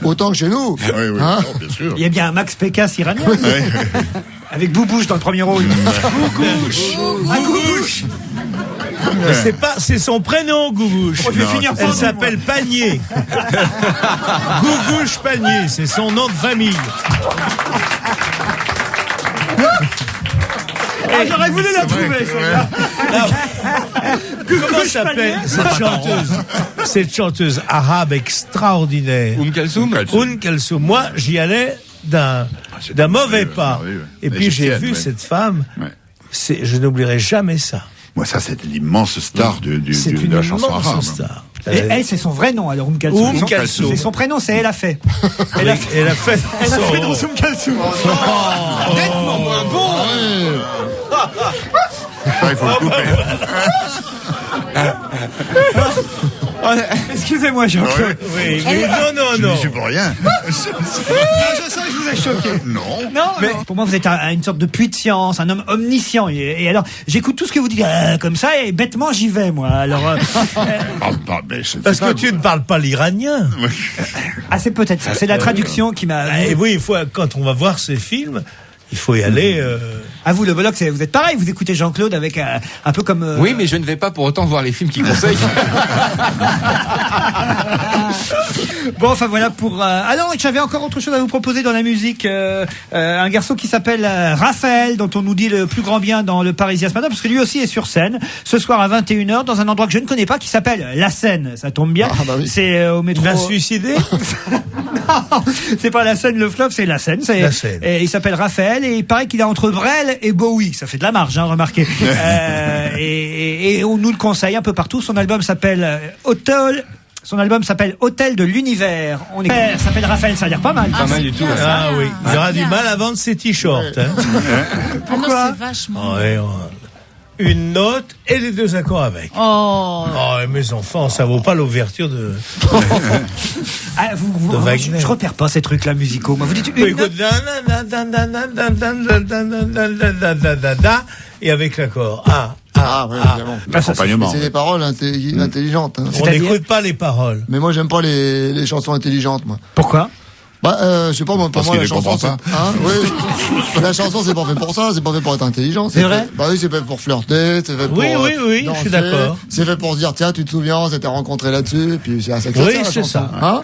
Autant que chez nous. Oui, Hein non, bien sûr. Il y a bien un Max Pécasse iranien. Avec Boubouche dans le premier rôle. Gougouche. Ah, Gougouche. Mais c'est son prénom, Gougouche. Je vais finir par Elle vous, s'appelle Panier. Gougouche Panier, c'est son nom de famille. Ah, j'aurais voulu la trouver, celle-là. Comment s'appelle cette chanteuse arabe extraordinaire? Kalsoum. Kalsoum. Moi, j'y allais d'un mauvais pas. Et puis j'ai vu cette femme. Je n'oublierai jamais ça. Moi, ça, c'est l'immense star de la chanson arabe. Star. Et elle, c'est son vrai nom, alors, Kalsoum. Kalsoum. C'est son prénom, c'est Elle a fait. Elle a fait dans son Kalsoum. Nettement moins bon. Il faut le couper. Excusez-moi, Jean-Claude. Oui. Non. Je ne suis pour rien. Je sens que je vous ai choqué. Non. Mais pour moi, vous êtes une sorte de puits de science, un homme omniscient. Et alors, j'écoute tout ce que vous dites comme ça, et bêtement, j'y vais, moi. Alors, parce que tu ne parles pas l'iranien. ah, c'est peut-être ça. C'est la traduction qui m'a. Et oui, quand on va voir ces films, il faut y aller. À vous, le Bollock, vous êtes pareil. Vous écoutez Jean-Claude avec un peu comme. Oui, mais je ne vais pas pour autant voir les films qu'il conseille. Bon, enfin voilà pour. Alors, j'avais encore autre chose à vous proposer dans la musique. Un garçon qui s'appelle Raphaël, dont on nous dit le plus grand bien dans le Parisien ce matin, parce que lui aussi est sur scène ce soir à 21h dans un endroit que je ne connais pas, qui s'appelle La Seine. Ça tombe bien. Ah, bah oui. C'est au métro. Il va se suicider. Non, c'est pas La Seine, le fleuve, c'est La Seine. La Seine. Et il s'appelle Raphaël et il paraît qu'il est entre Brel et Bowie. Ça fait de la marge, hein, remarquez. Et on nous le conseille un peu partout. Son album s'appelle Hôtel de l'Univers. Ça s'appelle Raphaël, ça a l'air pas mal. Pas mal du tout. Ah oui, il aura du mal à vendre ses t-shirts. Pourquoi? Ah non, c'est vachement. Une note et les 2 accords avec. Oh, mes enfants, ça vaut pas l'ouverture de. Ah, je repère pas ces trucs-là musicaux. Moi, vous dites une note. Et avec l'accord. Oui, évidemment. L'accompagnement. C'est des paroles intelligentes. Hein. On n'écoute pas les paroles. Mais moi, j'aime pas les chansons intelligentes, moi. Pourquoi? Je sais pas, moi, pour Parce moi, qu'il la les chanson, comprend oui. La chanson, c'est pas fait pour ça, c'est pas fait pour être intelligent. C'est vrai? Oui, c'est fait pour flirter, c'est fait pour. Oui, danser, je suis d'accord. C'est fait pour se dire, tiens, tu te souviens, on s'était rencontrés là-dessus, et puis c'est assez Oui, la c'est chanson. ça. Hein?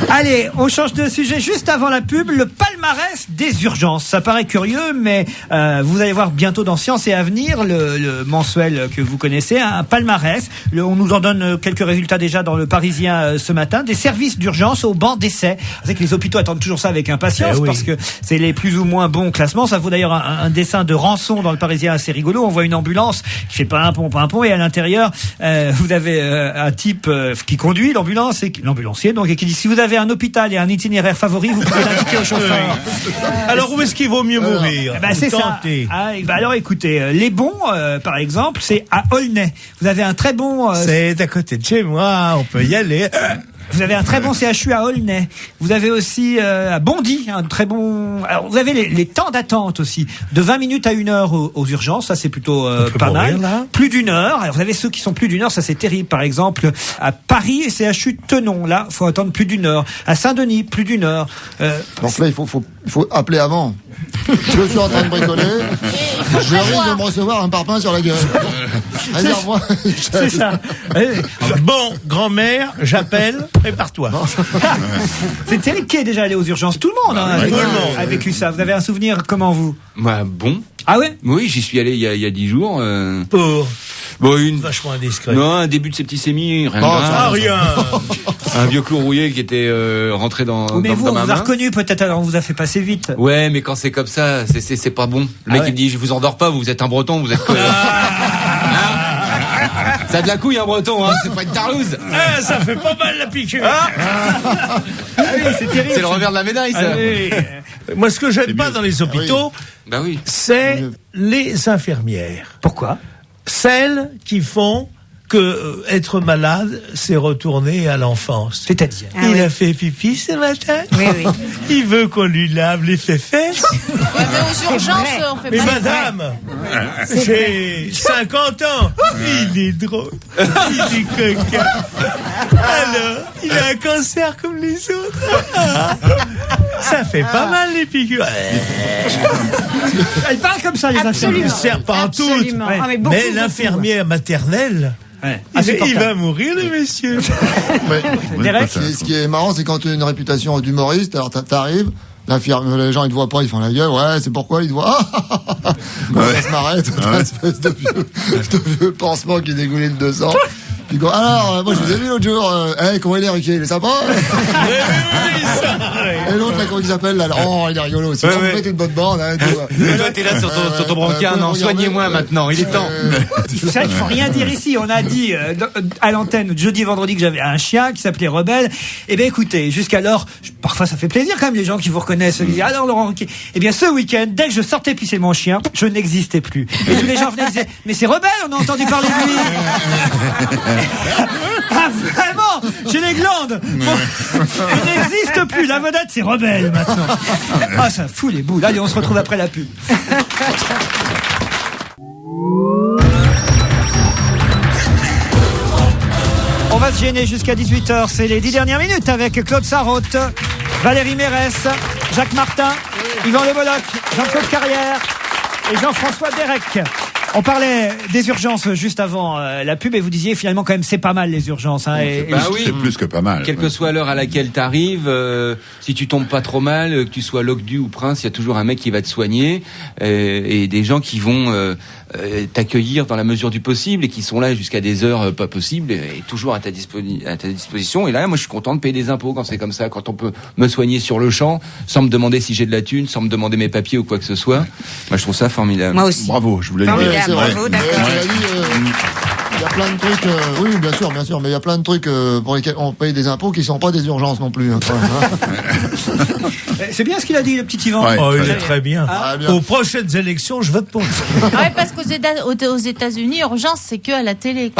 Allez, on change de sujet juste avant la pub. Le palmarès des urgences. Ça paraît curieux, mais vous allez voir bientôt dans Science et Avenir, le mensuel que vous connaissez, un palmarès. On nous en donne quelques résultats déjà dans le Parisien ce matin. Des services d'urgence au banc d'essai. Vous savez que les hôpitaux attendent toujours ça avec impatience parce que c'est les plus ou moins bons classements. Ça vaut d'ailleurs un dessin de Rançon dans le Parisien assez rigolo. On voit une ambulance qui fait pas un pont, et à l'intérieur, vous avez un type qui conduit l'ambulance, l'ambulancier donc, et qui dit si vous avez un hôpital et un itinéraire favori, vous pouvez l'indiquer au chauffeur. Alors où est-ce qu'il vaut mieux mourir? C'est ça. Alors écoutez, les bons, par exemple, c'est à Aulnay. Vous avez un très bon. C'est à côté de chez moi, on peut y aller. Vous avez un très bon CHU à Aulnay. Vous avez aussi à Bondy un très bon. Alors vous avez les temps d'attente aussi, de 20 minutes à 1 heure aux urgences. Ça c'est plutôt pas mal. Là. Plus d'1 heure. Alors vous avez ceux qui sont plus d'1 heure. Ça c'est terrible. Par exemple à Paris et CHU Tenon. Là faut attendre plus d'1 heure. À Saint-Denis plus d'1 heure. Donc là il faut appeler avant. Je suis en train de bricoler. Je risque de me recevoir un parpaing sur la gueule. Réserve-moi. C'est ça. Bon, grand-mère, j'appelle, prépare-toi. C'est terrible qui est déjà allé aux urgences. Tout le monde a vécu ça. Vous avez un souvenir comment vous? Bon. Ah ouais? Oui, j'y suis allé il y a 10 jours. Vachement indiscret. Non, un début de septicémie, rien. Rien. Un vieux clou rouillé qui était rentré dans mais dans vous, ma on vous main. a reconnu peut-être, alors on vous a fait passer vite. Ouais, mais quand c'est comme ça, c'est pas bon. Le mec il me dit je vous endors pas, vous êtes un breton, vous êtes ça a de la couille un breton, hein, c'est pas une tarlouse. Ça fait pas mal la piqûre. C'est terrible. C'est le revers de la médaille ça. Moi ce que j'aime pas dans les hôpitaux, c'est les infirmières. Pourquoi? Celles qui font que être malade, c'est retourner à l'enfance. C'est-à-dire il a fait pipi ce matin. Oui. Il veut qu'on lui lave les fesses. Ouais, mais aux urgences, on fait Mais pas. madame, j'ai 50 ans. Il est drôle. Il est coquin. Alors, il a un cancer comme les autres. Ça fait pas mal les piqûres. Elle parle comme ça, les infirmières. Il sert pas en toutes. Ouais. Mais l'infirmière maternelle, il va mourir, le monsieur. Ce qui est marrant, c'est quand tu as une réputation d'humoriste, alors t'arrives, les gens ils te voient pas, ils font la gueule, ouais, c'est pourquoi ils te voient. Ça se m'arrête, une espèce de vieux pansement qui dégoulait de 200. Puis quoi, alors, moi je vous ai vu l'autre jour, comment il est, Ricky, il est sympa. Et l'autre là, comment il s'appelle là, il est rigolo aussi. Vous faites une bonne bande, hein, Toi t'es là sur ton brancard, non, soignez-moi maintenant, il est temps. C'est vrai qu'il faut rien dire ici. On a dit à l'antenne jeudi et vendredi que j'avais un chien qui s'appelait Rebelle. Eh bien écoutez, jusqu'alors, parfois ça fait plaisir quand même les gens qui vous reconnaissent. Ils disent alors Laurent Ruquier. Eh bien ce week-end, dès que je sortais pisser mon chien, je n'existais plus. Et tous les gens venaient et disaient mais c'est Rebelle, on a entendu parler de lui. Ah vraiment, j'ai les glandes. Bon, je n'existe plus. La vedette c'est Rebelle maintenant. Ah ça fout les boules. Allez, on se retrouve après la pub. On va se gêner jusqu'à 18h, c'est les 10 dernières minutes avec Claude Sarraute, Valérie Mérès, Jacques Martin, Yvan Le Bolloc, Jean-Claude Carrière et Jean-François Derek. On parlait des urgences juste avant la pub et vous disiez finalement quand même c'est pas mal les urgences. Hein, c'est plus que pas mal. Quelle que soit l'heure à laquelle t'arrives, si tu tombes pas trop mal, que tu sois Locdu ou Prince, il y a toujours un mec qui va te soigner et des gens qui vont t'accueillir dans la mesure du possible et qui sont là jusqu'à des heures pas possibles et toujours à ta disposition. Et là, moi, je suis content de payer des impôts quand c'est comme ça, quand on peut me soigner sur le champ, sans me demander si j'ai de la thune, sans me demander mes papiers ou quoi que ce soit. Moi, je trouve ça formidable. Moi aussi. Bravo, je voulais le dire. Bravo, d'accord. Il y a plein de trucs, oui, bien sûr, mais il y a plein de trucs pour lesquels on paye des impôts qui sont pas des urgences non plus. Hein. C'est bien ce qu'il a dit, le petit Yvan. Ouais, il est très bien. Bien. Aux prochaines élections, je vote pour lui. Ouais, parce qu'aux États-Unis, urgence, c'est que à la télé.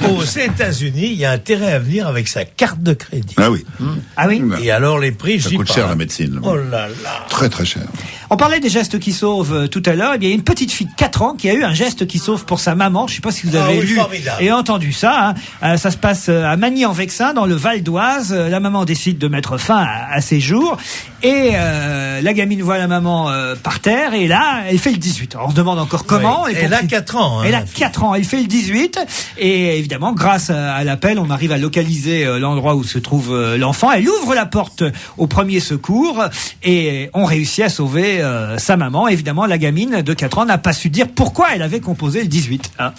Aux États-Unis, il y a intérêt à venir avec sa carte de crédit. Ah oui. Ah oui. Et alors les prix, ça coûte cher la médecine. Oh là là. Très très cher. On parlait des gestes qui sauvent tout à l'heure. Eh bien, il y a une petite fille de 4 ans qui a eu un geste qui sauve pour sa maman. Je ne sais pas si vous avez lu et entendu ça. Hein. Ça se passe à Magny-en-Vexin, dans le Val d'Oise. La maman décide de mettre fin à ses jours. Et la gamine voit la maman par terre. Et là, elle fait le 18. Alors, on se demande encore comment. Oui. Elle a 4 ans. Hein, elle a 4 ans. Elle fait le 18. Et évidemment, grâce à l'appel, on arrive à localiser l'endroit où se trouve l'enfant. Elle ouvre la porte au premier secours. Et on réussit à sauver sa maman. Évidemment, la gamine de 4 ans n'a pas su dire pourquoi elle avait composé le 18. Hein,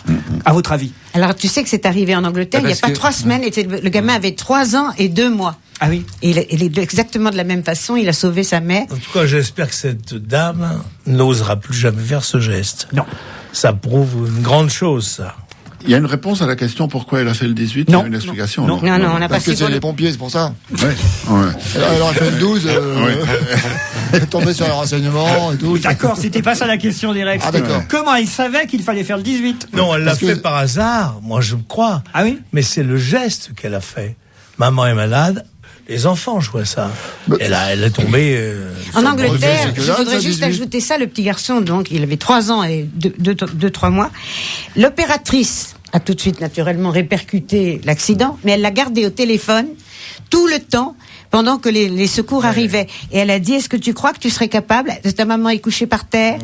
à votre avis? Alors, tu sais que c'est arrivé en Angleterre il n'y a pas 3 semaines. Le gamin avait 3 ans et 2 mois. Ah oui. Et il est exactement de la même façon. Il a sauvé sa mère. En tout cas, j'espère que cette dame n'osera plus jamais faire ce geste. Non. Ça prouve une grande chose, ça. Il y a une réponse à la question pourquoi elle a fait le 18? Non. Il y a une explication? Non, on n'a pas Parce que c'est les pompiers, c'est pour ça. Ouais. Elle aurait fait le 12, elle est tombée sur les renseignements et tout. D'accord, c'était pas ça la question directe. Ah, d'accord. Comment il savait qu'il fallait faire le 18? Non, elle l'a fait par hasard, moi je crois. Ah oui? Mais c'est le geste qu'elle a fait. Maman est malade, les enfants jouaient ça. Elle est tombée... En Angleterre, c'est que je là, voudrais ça, juste 18. ajouter ça, le petit garçon, donc, il avait 3 ans et 2-3 mois. L'opératrice a tout de suite, naturellement, répercuté l'accident, mais elle l'a gardé au téléphone tout le temps pendant que les secours arrivaient. Et elle a dit, est-ce que tu crois que tu serais capable, ta maman est couchée par terre,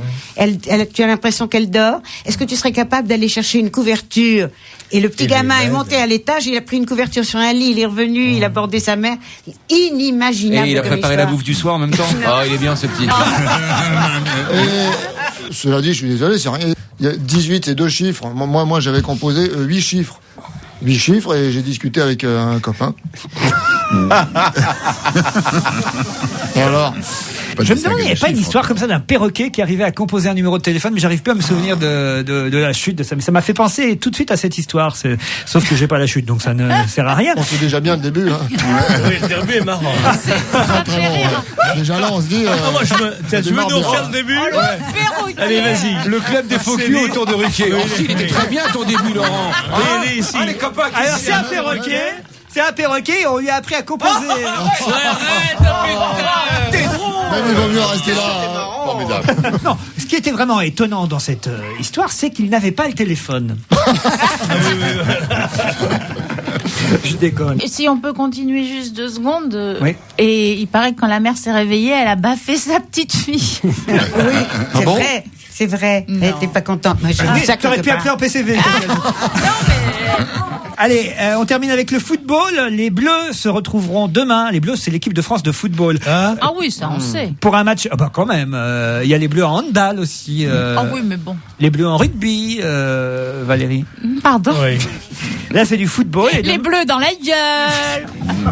tu as l'impression qu'elle dort, est-ce que tu serais capable d'aller chercher une couverture? Et le petit gamin est monté à l'étage, il a pris une couverture sur un lit, il est revenu, il a bordé sa mère. Inimaginable. Et il a comme préparé la histoire. bouffe du soir en même temps. Ah, il est bien ce petit. Et, cela dit, je suis désolé, c'est rien. Il y a 18 et 2 chiffres. Moi, j'avais composé 8 chiffres. 8 chiffres et j'ai discuté avec un copain. Et alors, Je me demande, il n'y avait pas une histoire comme ça d'un perroquet qui arrivait à composer un numéro de téléphone, mais j'arrive plus à me souvenir de la chute de ça. Mais ça m'a fait penser tout de suite à cette histoire. Sauf que j'ai pas la chute, donc ça ne sert à rien. on sait déjà bien le début. Hein. Oui, le début est marrant. Ça me fait rire. Déjà là, on se dit. Moi, tu veux nous refaire le début? Perroquet. Allez, vas-y. Le club des faux culs autour de Ruquier. Oh, si, il était très bien ton début, Laurent. Allez, ici. Ah, les copains qui Alors c'est un perroquet. C'est un perroquet et on lui a appris à composer. Même il vaut mieux rester là. Formidable. Non, ce qui était vraiment étonnant dans cette histoire, c'est qu'il n'avait pas le téléphone. Je déconne. Et si on peut continuer juste 2 secondes. Oui. Et il paraît que quand la mère s'est réveillée, elle a baffé sa petite fille. Oui, c'est vrai. C'est vrai. Elle n'était pas contente. Moi, j'ai vu ça Tu aurais quelque pu part. appeler en PCV. Allez, on termine avec le football. Les Bleus se retrouveront demain. Les Bleus, c'est l'équipe de France de football. Ah oui, ça on sait. Pour un match, quand même. Il y a les Bleus en handball aussi. Ah oui, mais bon. Les Bleus en rugby, Valérie. Pardon. Oui. Là, c'est du football. Et Les bleus dans la gueule.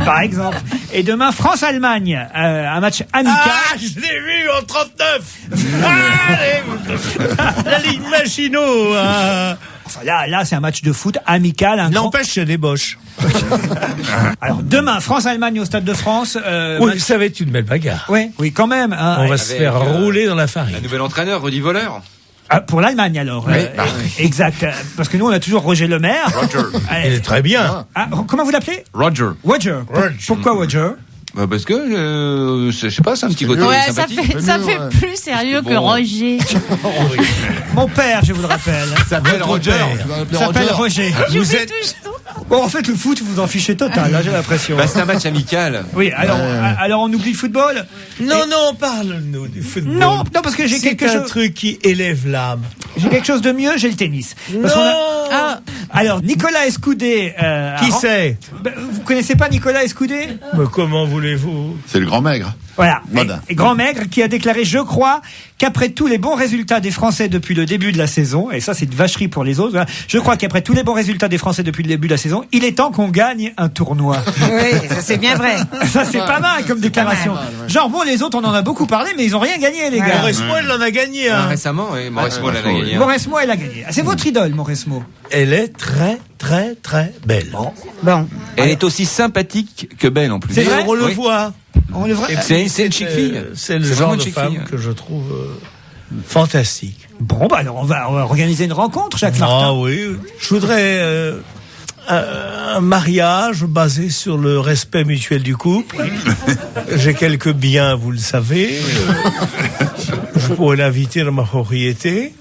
par exemple. Et demain, France-Allemagne. Un match amical. Ah, je l'ai vu en 39. La ligne Maginot. Enfin, là, c'est un match de foot amical. N'empêche, c'est des boches. Alors, demain, France-Allemagne au Stade de France. Oui, ça va être une belle bagarre. Oui, quand même. Hein. On va se faire rouler dans la farine. Un nouvel entraîneur, Rudy Voleur. Ah, pour l'Allemagne, alors. Exact. Parce que nous, on a toujours Roger Lemaire. Roger. Il est très bien. Ah, comment vous l'appelez? Roger. Roger. Pourquoi Roger? Parce que, je sais pas, c'est un petit côté Ouais, ça sympathique. fait plus sérieux que Roger. Mon père, je vous le rappelle. S'appelle Roger. S'appelle Roger. Vous êtes... Bon, en fait, le foot, vous en fichez total, là, j'ai l'impression. Bah, c'est un match amical. Oui, alors on oublie le football? Non, parle-nous du football. Non, parce que j'ai quelque C'est un chose. truc qui élève l'âme. J'ai quelque chose de mieux, j'ai le tennis. Parce qu'on a- Alors, Nicolas Escoudé. Qui c'est? Vous connaissez pas Nicolas Escoudé? Mais comment voulez-vous? C'est le grand maigre. Voilà. Modin. Et Grand Maigre qui a déclaré, je crois, qu'après tous les bons résultats des Français depuis le début de la saison, et ça c'est de vacherie pour les autres, hein, je crois qu'après tous les bons résultats des Français depuis le début de la saison, il est temps qu'on gagne un tournoi. Oui, ça c'est bien vrai. Ça c'est pas mal comme déclaration. Genre bon, les autres on en a beaucoup parlé, mais ils ont rien gagné les gars. Mauresmo, elle en a gagné. Hein. Récemment, oui. Mauresmo, elle a gagné. Mauresmo, elle a gagné. Ah, c'est votre idole, Mauresmo. Elle est très, très, très belle. Bon. Elle est aussi sympathique que belle en plus. C'est vrai? On le Oui. voit. On le voit. C'est une chic fille. C'est le C'est genre vraiment une de chic femme fille. que je trouve fantastique. Bon, bah alors on va organiser une rencontre, Jacques Martin. Ah oui. Je voudrais un mariage basé sur le respect mutuel du couple. J'ai quelques biens, vous le savez. Je pourrais l'inviter dans ma propriété.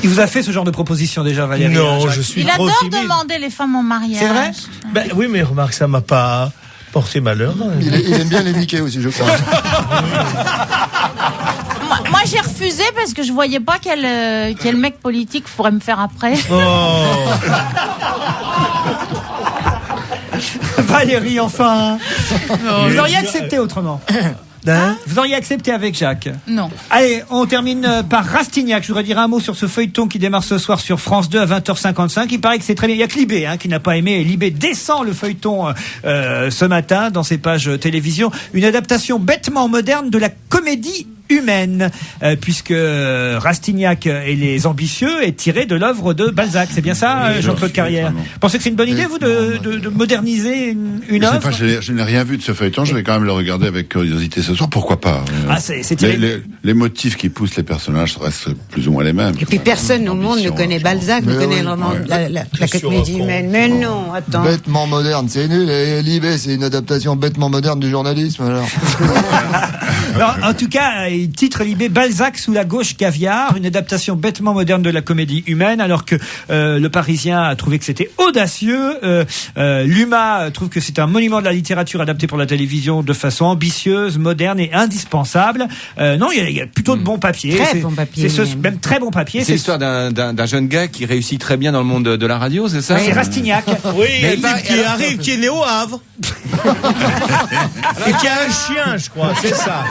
Il vous a fait ce genre de proposition déjà, Valérie? Non, Jacques je suis Il trop adore timide. demander les femmes en mariage. C'est vrai? Ben, oui, mais remarque, ça m'a pas porté malheur. Il aime bien les Mickey aussi, je crois. Moi j'ai refusé parce que je voyais pas quel mec politique pourrait me faire après. Oh. Valérie, enfin. Vous auriez accepté autrement. Hein? Vous auriez accepté avec Jacques. Non. Allez, on termine par Rastignac. Je voudrais dire un mot sur ce feuilleton qui démarre ce soir sur France 2 à 20h55. Il paraît que c'est très bien. Il y a que Libé qui n'a pas aimé. Et Libé descend le feuilleton ce matin dans ses pages télévision. Une adaptation bêtement moderne de la comédie humaine, puisque Rastignac et les ambitieux est tiré de l'œuvre de Balzac. C'est bien ça, Jean-Claude Carrière? Vous pensez que c'est une bonne idée, vous, de moderniser une œuvre? Je n'ai rien vu de ce feuilleton, je vais quand même le regarder avec curiosité ce soir, pourquoi pas? Les motifs qui poussent les personnages restent plus ou moins les mêmes. Et puis personne au monde ne connaît Balzac, ne connaît vraiment la comédie humaine. Mais non, attends. Bêtement moderne, c'est nul. Et Libé, c'est une adaptation bêtement moderne du journalisme, alors. Alors, en tout cas, il titre Libé Balzac sous la gauche caviar, une adaptation bêtement moderne de la comédie humaine, alors que le Parisien a trouvé que c'était audacieux. L'UMA trouve que c'est un monument de la littérature adapté pour la télévision de façon ambitieuse, moderne et indispensable. Non, il y a plutôt de bons papiers. Très bon papier. Même très bon papier. C'est l'histoire d'un jeune gars qui réussit très bien dans le monde de la radio, c'est ça? C'est Rastignac. Oui, qui est né au Havre. Et qui a un chien, je crois, c'est ça.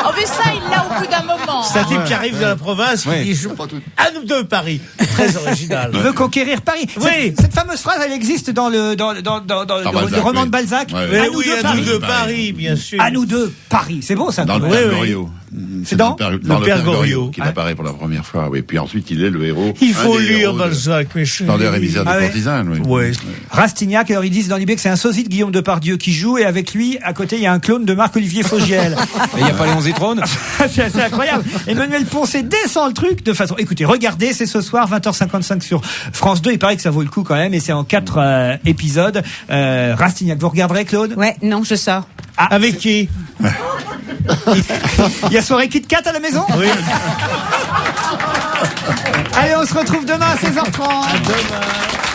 Oh, mais ça, il l'a au bout d'un moment. C'est un type qui arrive de la province, qui dit à nous deux Paris. Très original. Il veut conquérir Paris. Oui. Cette fameuse phrase, elle existe dans le roman de Balzac. À nous deux Paris, bien sûr. À nous deux Paris. C'est beau, ça. Dans le Père Goriot. C'est dans le Père Goriot qu'il apparaît pour la première fois. Oui. Puis ensuite, il est le héros. Il faut lire Balzac, mes chéris. Splendeur et misère de courtisane, oui. Rastignac, alors ils disent dans Libé que c'est un sosie de Guillaume Depardieu qui joue, et avec lui, à côté, il y a un clone de Marc-Olivier Fogiel. Et il n'y a pas Léon Zitrone? C'est incroyable. Emmanuel Poncet descend le truc de façon... Écoutez, regardez, c'est ce soir, 20h55 sur France 2. Il paraît que ça vaut le coup quand même, et c'est en 4 épisodes. Rastignac, vous regarderez, Claude? Ouais, non, je sors. Ah, avec qui? Il y a soirée Kit Kat à la maison? Oui. Allez, on se retrouve demain à 16h30. À demain.